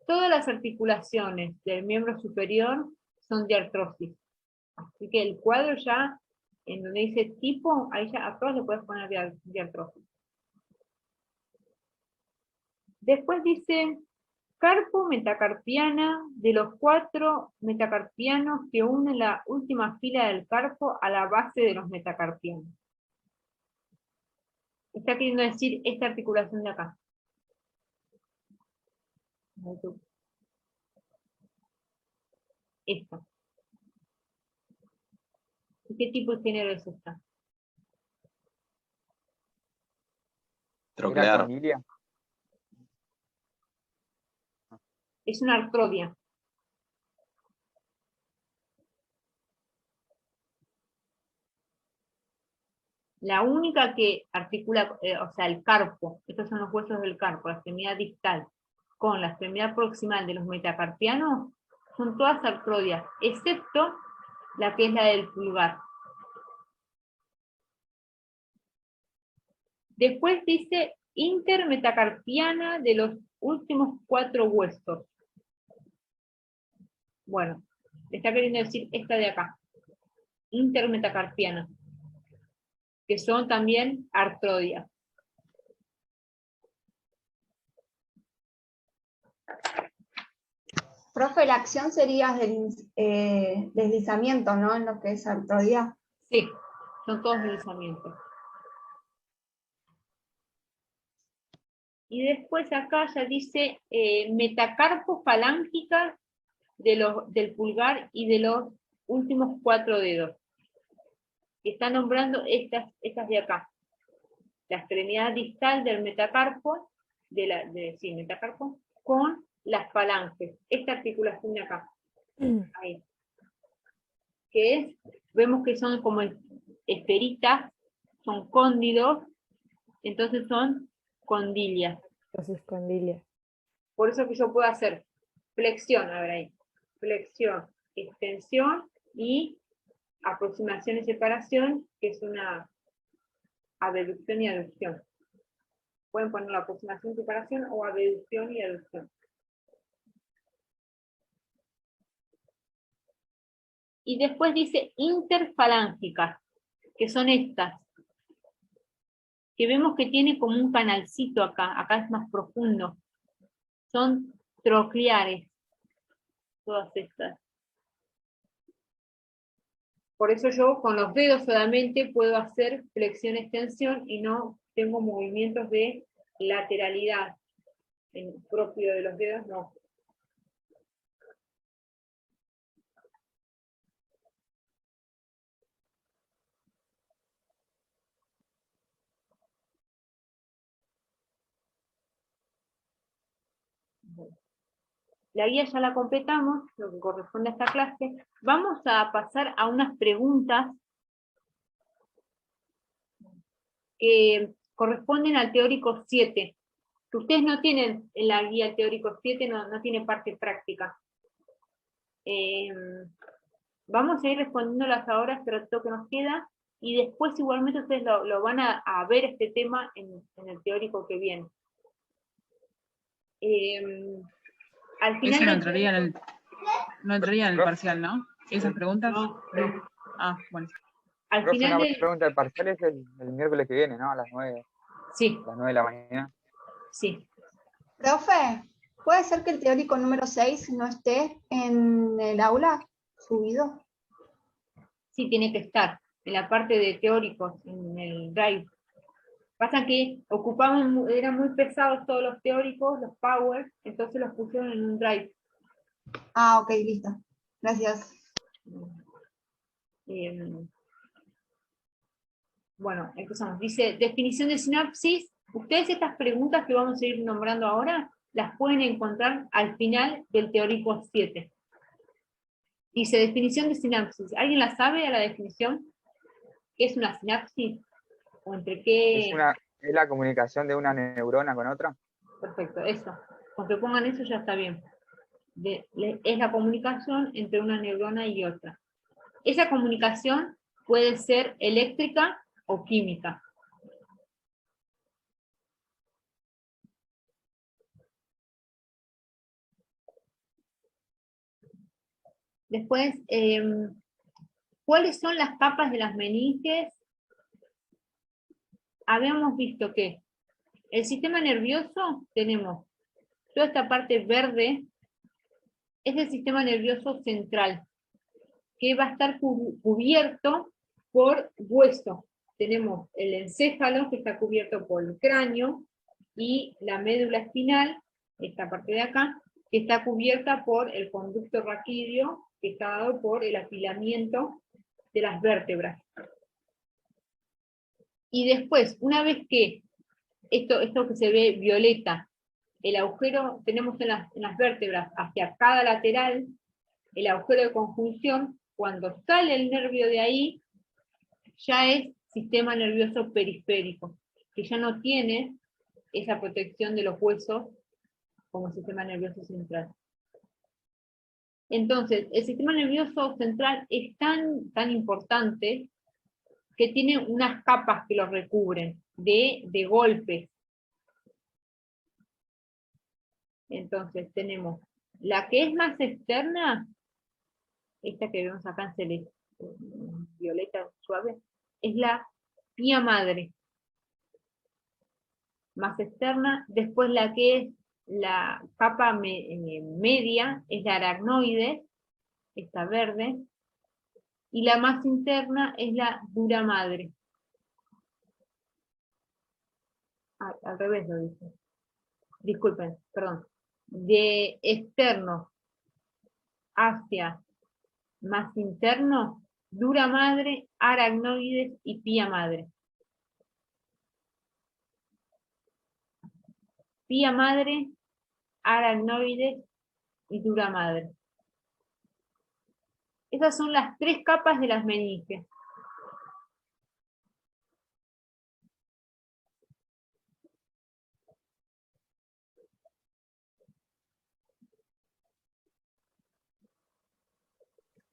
todas las articulaciones del miembro superior son diartrosis. Así que el cuadro ya, en donde dice tipo, ahí ya a todos le puedes poner diartrosis. Después dice, carpo metacarpiana de los 4 metacarpianos que unen la última fila del carpo a la base de los metacarpianos. Está queriendo decir esta articulación de acá. Esta. ¿Y qué tipo de género es esta? Troclear. Es una artrodia. La única que articula, o sea, el carpo, estos son los huesos del carpo, la extremidad distal, con la extremidad proximal de los metacarpianos, son todas artrodias, excepto la que es la del pulgar. Después dice intermetacarpiana de los últimos 4 huesos. Bueno, le está queriendo decir esta de acá, intermetacarpiana, que son también artrodias. Profe, la acción sería deslizamiento, ¿no? En lo que es artrodia. Sí, son todos deslizamientos. Y después acá ya dice metacarpos falángicas del pulgar y de los últimos 4 dedos. Está nombrando estas de acá. La extremidad distal del metacarpo, metacarpo, con las falanges. Esta articulación de acá. Ahí. Que es, vemos que son como esferitas, son cóndilos, entonces son condilias. Entonces, condilias. Por eso que yo puedo hacer flexión, a ver ahí, flexión, extensión y aproximación y separación, que es una abducción y aducción. Pueden poner la aproximación y separación o abducción y aducción. Y después dice interfalángicas, que son estas, que vemos que tiene como un canalcito acá es más profundo. Son trocleares, todas estas. Por eso yo con los dedos solamente puedo hacer flexión-extensión y no tengo movimientos de lateralidad. En propio de los dedos no. La guía ya la completamos, lo que corresponde a esta clase. Vamos a pasar a unas preguntas que corresponden al teórico 7. Que ustedes no tienen en la guía el teórico 7, no tiene parte práctica. Vamos a ir respondiéndolas ahora, este ratito que nos queda, y después igualmente ustedes lo van a ver este tema en el teórico que viene. Al final eso no entraría en el parcial, ¿no? ¿Esas preguntas? No. Ah, bueno. Al Profe, final una pregunta, el parcial es el miércoles que viene, ¿no? A las 9. Sí. A las 9 de la mañana. Sí. Profe, ¿puede ser que el teórico número 6 no esté en el aula subido? Sí, tiene que estar en la parte de teóricos, en el drive. Pasa que eran muy pesados todos los teóricos, los power, entonces los pusieron en un drive. Ah, ok, listo. Gracias. Bueno, empezamos. Dice, definición de sinapsis. Ustedes estas preguntas que vamos a ir nombrando ahora, las pueden encontrar al final del teórico 7. Dice, definición de sinapsis. ¿Alguien la sabe a la definición? ¿Qué es una sinapsis? ¿O entre qué? ¿Es la comunicación de una neurona con otra? Perfecto, eso. Con que pongan eso ya está bien. Es la comunicación entre una neurona y otra. Esa comunicación puede ser eléctrica o química. Después, ¿cuáles son las capas de las meninges? Habíamos visto que el sistema nervioso, tenemos toda esta parte verde, es el sistema nervioso central, que va a estar cubierto por hueso. Tenemos el encéfalo, que está cubierto por el cráneo, y la médula espinal, esta parte de acá, que está cubierta por el conducto raquídeo, que está dado por el apilamiento de las vértebras. Y después, una vez que esto que se ve violeta, el agujero, tenemos en las vértebras hacia cada lateral, el agujero de conjunción, cuando sale el nervio de ahí, ya es sistema nervioso periférico, que ya no tiene esa protección de los huesos como sistema nervioso central. Entonces, el sistema nervioso central es tan importante que tiene unas capas que lo recubren de golpes. Entonces tenemos la que es más externa, esta que vemos acá en celeste, violeta suave, es la pía madre, más externa. Después la que es la capa media es la aracnoide, esta verde, y la más interna es la dura madre. Al revés lo dice. Disculpen, perdón. De externo hacia más interno, dura madre, aracnoides y pía madre. Pía madre, aracnoides y dura madre. Esas son las 3 capas de las meninges.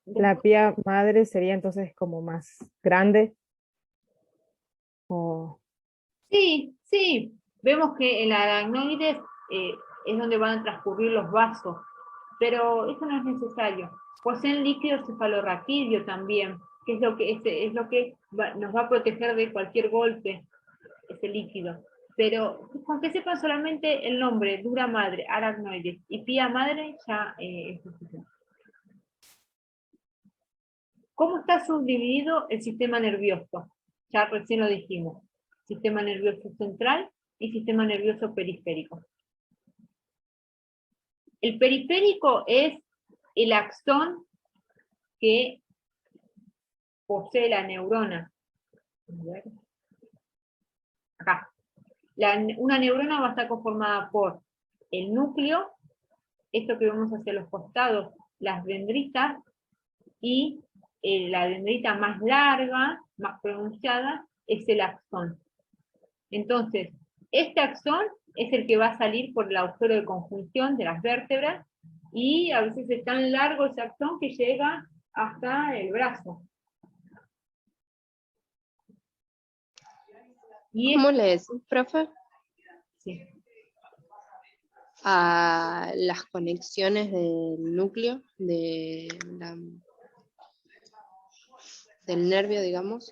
La pía madre sería entonces como más grande. O... Sí, sí. Vemos que en la aracnoides es donde van a transcurrir los vasos, pero eso no es necesario. Poseen líquido cefalorraquídeo también, que es lo que nos va a proteger de cualquier golpe, ese líquido. Pero con que sepan solamente el nombre, dura madre, aracnoides y pía madre, ya es suficiente. ¿Cómo está subdividido el sistema nervioso? Ya recién lo dijimos. Sistema nervioso central y sistema nervioso periférico. El periférico es el axón que posee la neurona. Acá. Una neurona va a estar conformada por el núcleo, esto que vemos hacia los costados, las dendritas, y la dendrita más larga, más pronunciada, es el axón. Entonces, este axón es el que va a salir por el agujero de conjunción de las vértebras, y a veces es tan largo ese axón que llega hasta el brazo. ¿Cómo le decís, profe? Sí. A las conexiones del núcleo, del nervio, digamos.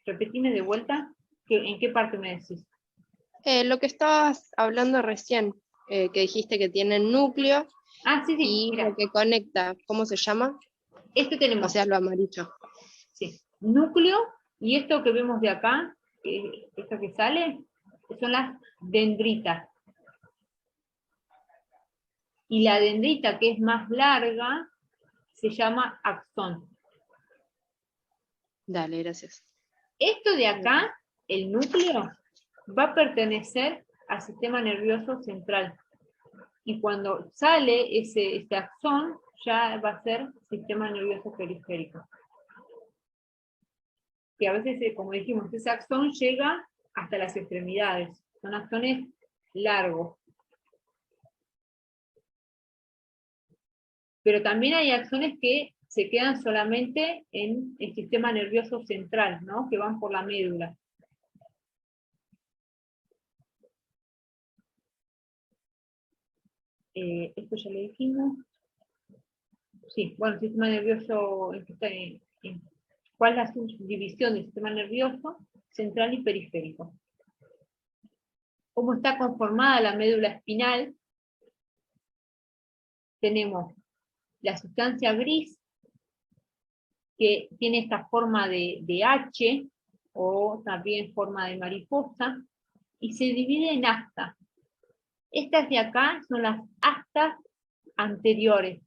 Repetime de vuelta, ¿en qué parte me decís? Lo que estabas hablando recién, que dijiste que tiene núcleo. Sí, y mira. lo que conecta, ¿cómo se llama? Esto tenemos. O sea, lo amarillo. Sí, núcleo, y esto que vemos de acá, esto que sale, son las dendritas. Y la dendrita, que es más larga, se llama axón. Dale, gracias. Esto de acá, el núcleo, va a pertenecer al sistema nervioso central. Y cuando sale este axón, ya va a ser sistema nervioso periférico. Que a veces, como dijimos, ese axón llega hasta las extremidades. Son axones largos. Pero también hay axones que se quedan solamente en el sistema nervioso central, ¿no? Que van por la médula. Esto ya lo dijimos. Sí, bueno, el sistema nervioso, ¿cuál es la subdivisión del sistema nervioso central y periférico? ¿Cómo está conformada la médula espinal? Tenemos la sustancia gris, que tiene esta forma de H, o también forma de mariposa, y se divide en astas. Estas de acá son las astas anteriores.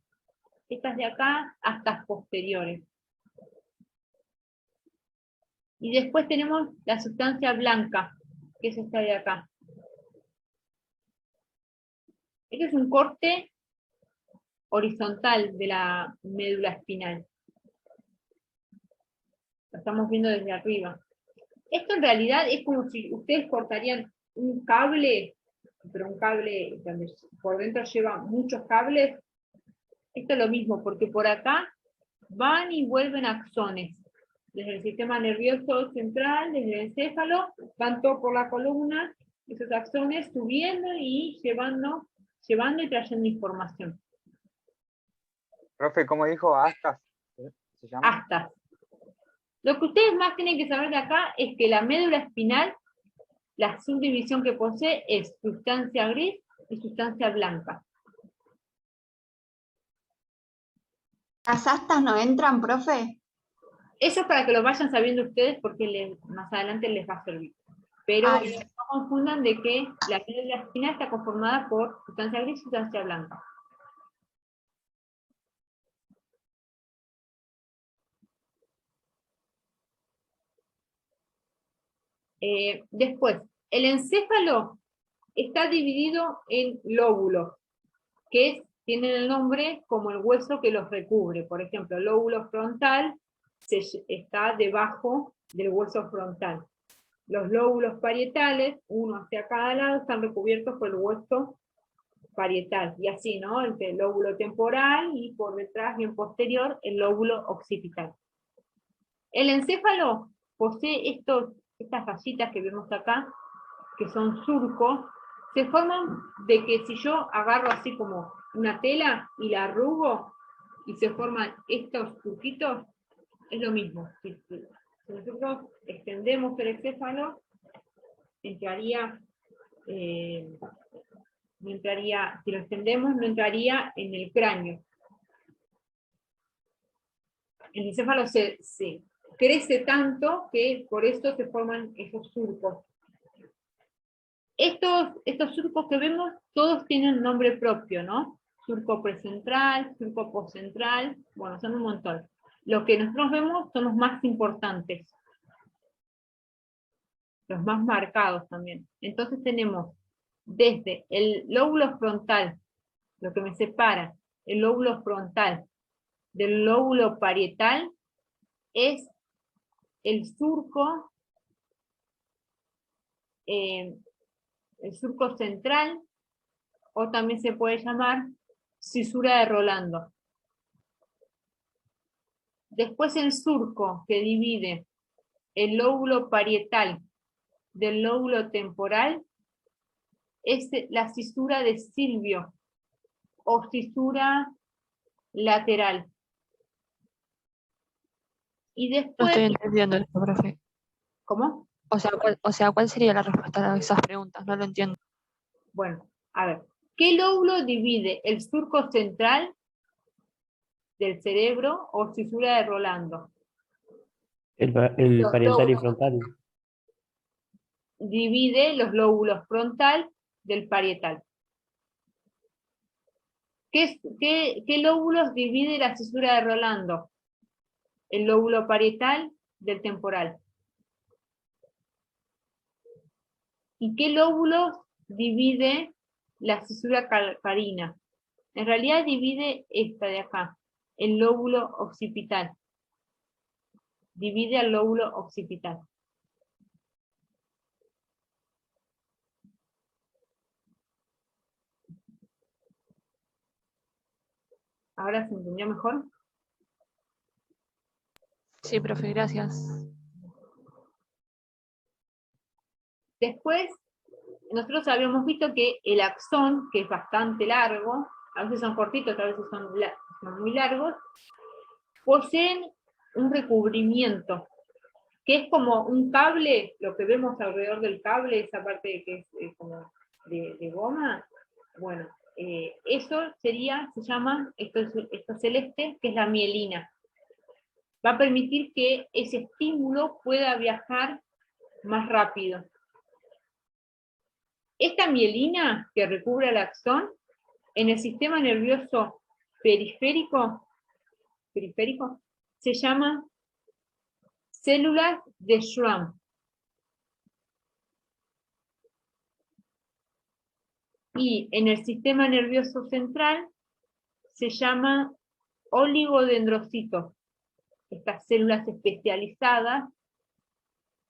Estas de acá, astas posteriores. Y después tenemos la sustancia blanca, que es esta de acá. Este es un corte horizontal de la médula espinal. Lo estamos viendo desde arriba. Esto en realidad es como si ustedes cortarían un cable pero un cable donde por dentro lleva muchos cables, esto es lo mismo, porque por acá van y vuelven axones, desde el sistema nervioso central, desde el encéfalo, van todo por la columna, esos axones subiendo y llevando y trayendo información. Profe, ¿cómo dijo? ¿Astas? ¿Se llama? Astas. Lo que ustedes más tienen que saber de acá es que la médula espinal, la subdivisión que posee es sustancia gris y sustancia blanca. ¿Las astas no entran, profe? Eso es para que lo vayan sabiendo ustedes porque más adelante les va a servir. Pero Ay. no confundan de que la médula espinal está conformada por sustancia gris y sustancia blanca. Después, el encéfalo está dividido en lóbulos, tienen el nombre como el hueso que los recubre. Por ejemplo, el lóbulo frontal está debajo del hueso frontal. Los lóbulos parietales, uno hacia cada lado, están recubiertos por el hueso parietal. Y así, ¿no? El lóbulo temporal y por detrás, bien posterior, el lóbulo occipital. El encéfalo posee estas rayitas que vemos acá, que son surcos, se forman de que si yo agarro así como una tela y la arrugo y se forman estos surquitos, es lo mismo. Si nosotros extendemos el encéfalo, entraría, si lo extendemos, no entraría en el cráneo. El encéfalo se crece tanto que por eso se forman esos surcos. Estos surcos que vemos, todos tienen nombre propio, ¿no? Surco precentral, surco postcentral, bueno, son un montón. Los que nosotros vemos son los más importantes, los más marcados también. Entonces tenemos desde el lóbulo frontal, lo que me separa, el lóbulo frontal del lóbulo parietal, es el surco central, o también se puede llamar cisura de Rolando. Después el surco que divide el lóbulo parietal del lóbulo temporal es la cisura de Silvio, o cisura lateral. Y No después... estoy entendiendo esto, profe. ¿Cómo? O sea, ¿cuál sería la respuesta a esas preguntas? No lo entiendo. Bueno, a ver. ¿Qué lóbulo divide el surco central del cerebro o cisura de Rolando? El Los parietal y lóbulos. frontal. Divide los lóbulos frontal del parietal. ¿Qué lóbulos divide la cisura de Rolando? El lóbulo parietal del temporal. ¿Y qué lóbulos divide la cisura carina? En realidad divide esta de acá, el lóbulo occipital. Divide al lóbulo occipital. ¿Ahora se entendió mejor? Sí, profe, gracias. Después, nosotros habíamos visto que el axón, que es bastante largo, a veces son cortitos, a veces son muy largos, poseen un recubrimiento, que es como un cable, lo que vemos alrededor del cable, esa parte que es como de goma. Bueno, eso se llama, esto celeste, que es la mielina. Va a permitir que ese estímulo pueda viajar más rápido. Esta mielina que recubre el axón, en el sistema nervioso periférico se llama células de Schwann. Y en el sistema nervioso central se llama oligodendrocitos. Estas células especializadas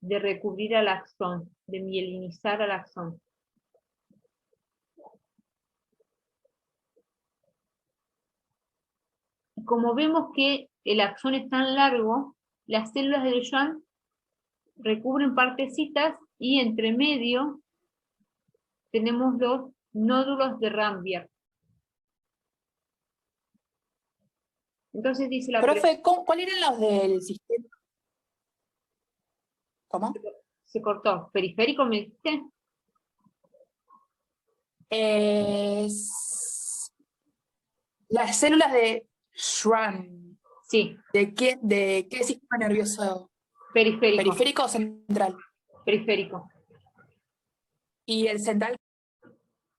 de recubrir al axón, de mielinizar al axón. Y como vemos que el axón es tan largo, las células del Schwann recubren partecitas y entre medio tenemos los nódulos de Rambier. Entonces dice la Profe, ¿cuáles eran los del sistema? ¿Cómo? Se cortó. ¿Periférico me dijiste? Las células de Schwann. Sí. ¿De qué sistema nervioso? Periférico. ¿Periférico o central? Periférico. ¿Y el central?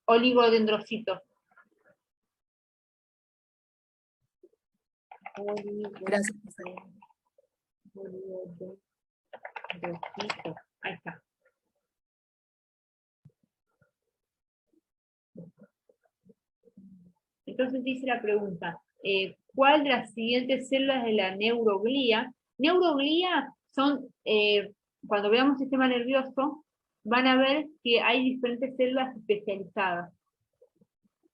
Oligodendrocitos. Gracias. Ahí está. Entonces dice la pregunta, ¿cuál de las siguientes células de la neuroglía? Neuroglía son, cuando veamos sistema nervioso, van a ver que hay diferentes células especializadas.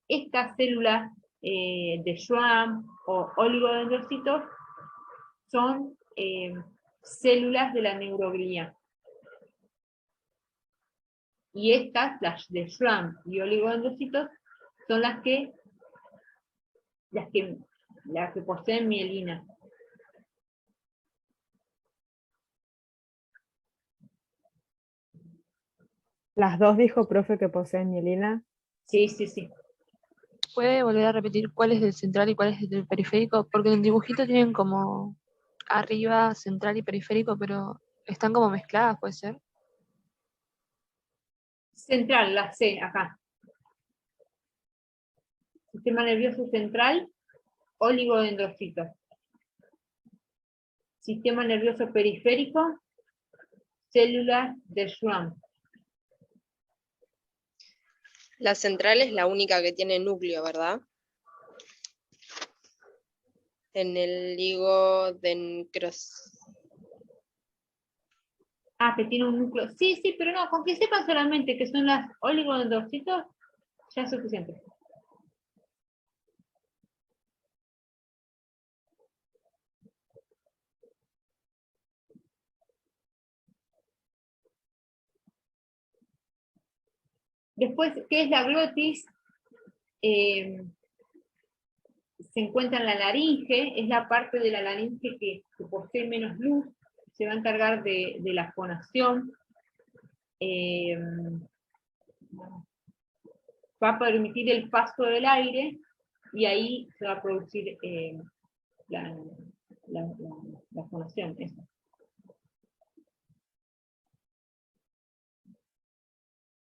Estas células de Schwann o oligodendrocitos son células de la neuroglía. Y estas, las de Schwann y oligodendrocitos, son las que poseen mielina. Las dos dijo, profe, que poseen mielina. Sí, sí, sí. ¿Puede volver a repetir cuál es del central y cuál es del periférico? Porque en el dibujito tienen como arriba central y periférico, pero están como mezcladas, ¿puede ser? Central, la C, acá. Sistema nervioso central, oligodendrocitos. Sistema nervioso periférico, células de Schwann. La central es la única que tiene núcleo, ¿verdad? En el ligodencros. Ah, que tiene un núcleo. Sí, sí, pero no, con que sepan solamente que son las oligodendrocitos, ya es suficiente. Después, ¿qué es la glotis? Se encuentra en la laringe, es la parte de la laringe que posee menos luz, se va a encargar de la fonación. Va a permitir el paso del aire y ahí se va a producir la fonación. Eso.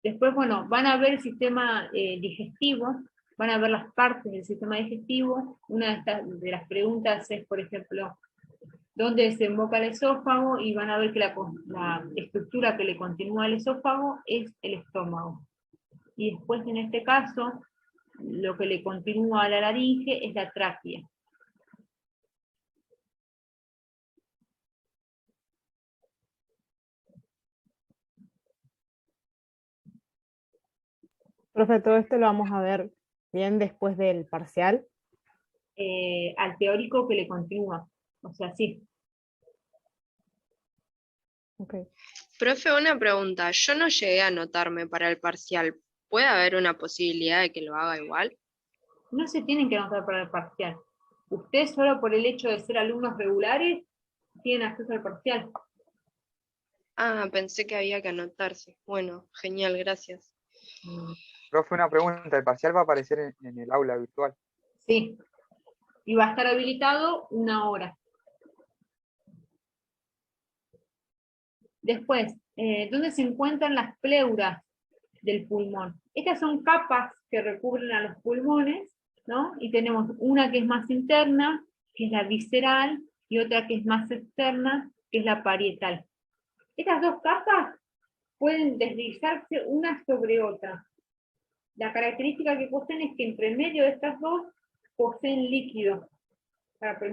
Después, bueno, van a ver el sistema digestivo, van a ver las partes del sistema digestivo. Una de las preguntas es, por ejemplo, ¿dónde desemboca el esófago? Y van a ver que la estructura que le continúa al esófago es el estómago. Y después, en este caso, lo que le continúa a la laringe es la tráquea. Profe, todo esto lo vamos a ver bien después del parcial. Al teórico que le continúa. O sea, sí. Okay. Profe, una pregunta. Yo no llegué a anotarme para el parcial. ¿Puede haber una posibilidad de que lo haga igual? No se tienen que anotar para el parcial. Ustedes solo por el hecho de ser alumnos regulares tienen acceso al parcial. Ah, pensé que había que anotarse. Bueno, genial, gracias. Profe, una pregunta, ¿el parcial va a aparecer en el aula virtual? Sí. Y va a estar habilitado 1 hora. Después, ¿dónde se encuentran las pleuras del pulmón? Estas son capas que recubren a los pulmones, ¿no? Y tenemos una que es más interna, que es la visceral, y otra que es más externa, que es la parietal. Estas dos capas pueden deslizarse una sobre otra. La característica que poseen es que entre medio de estas dos poseen líquido para permitir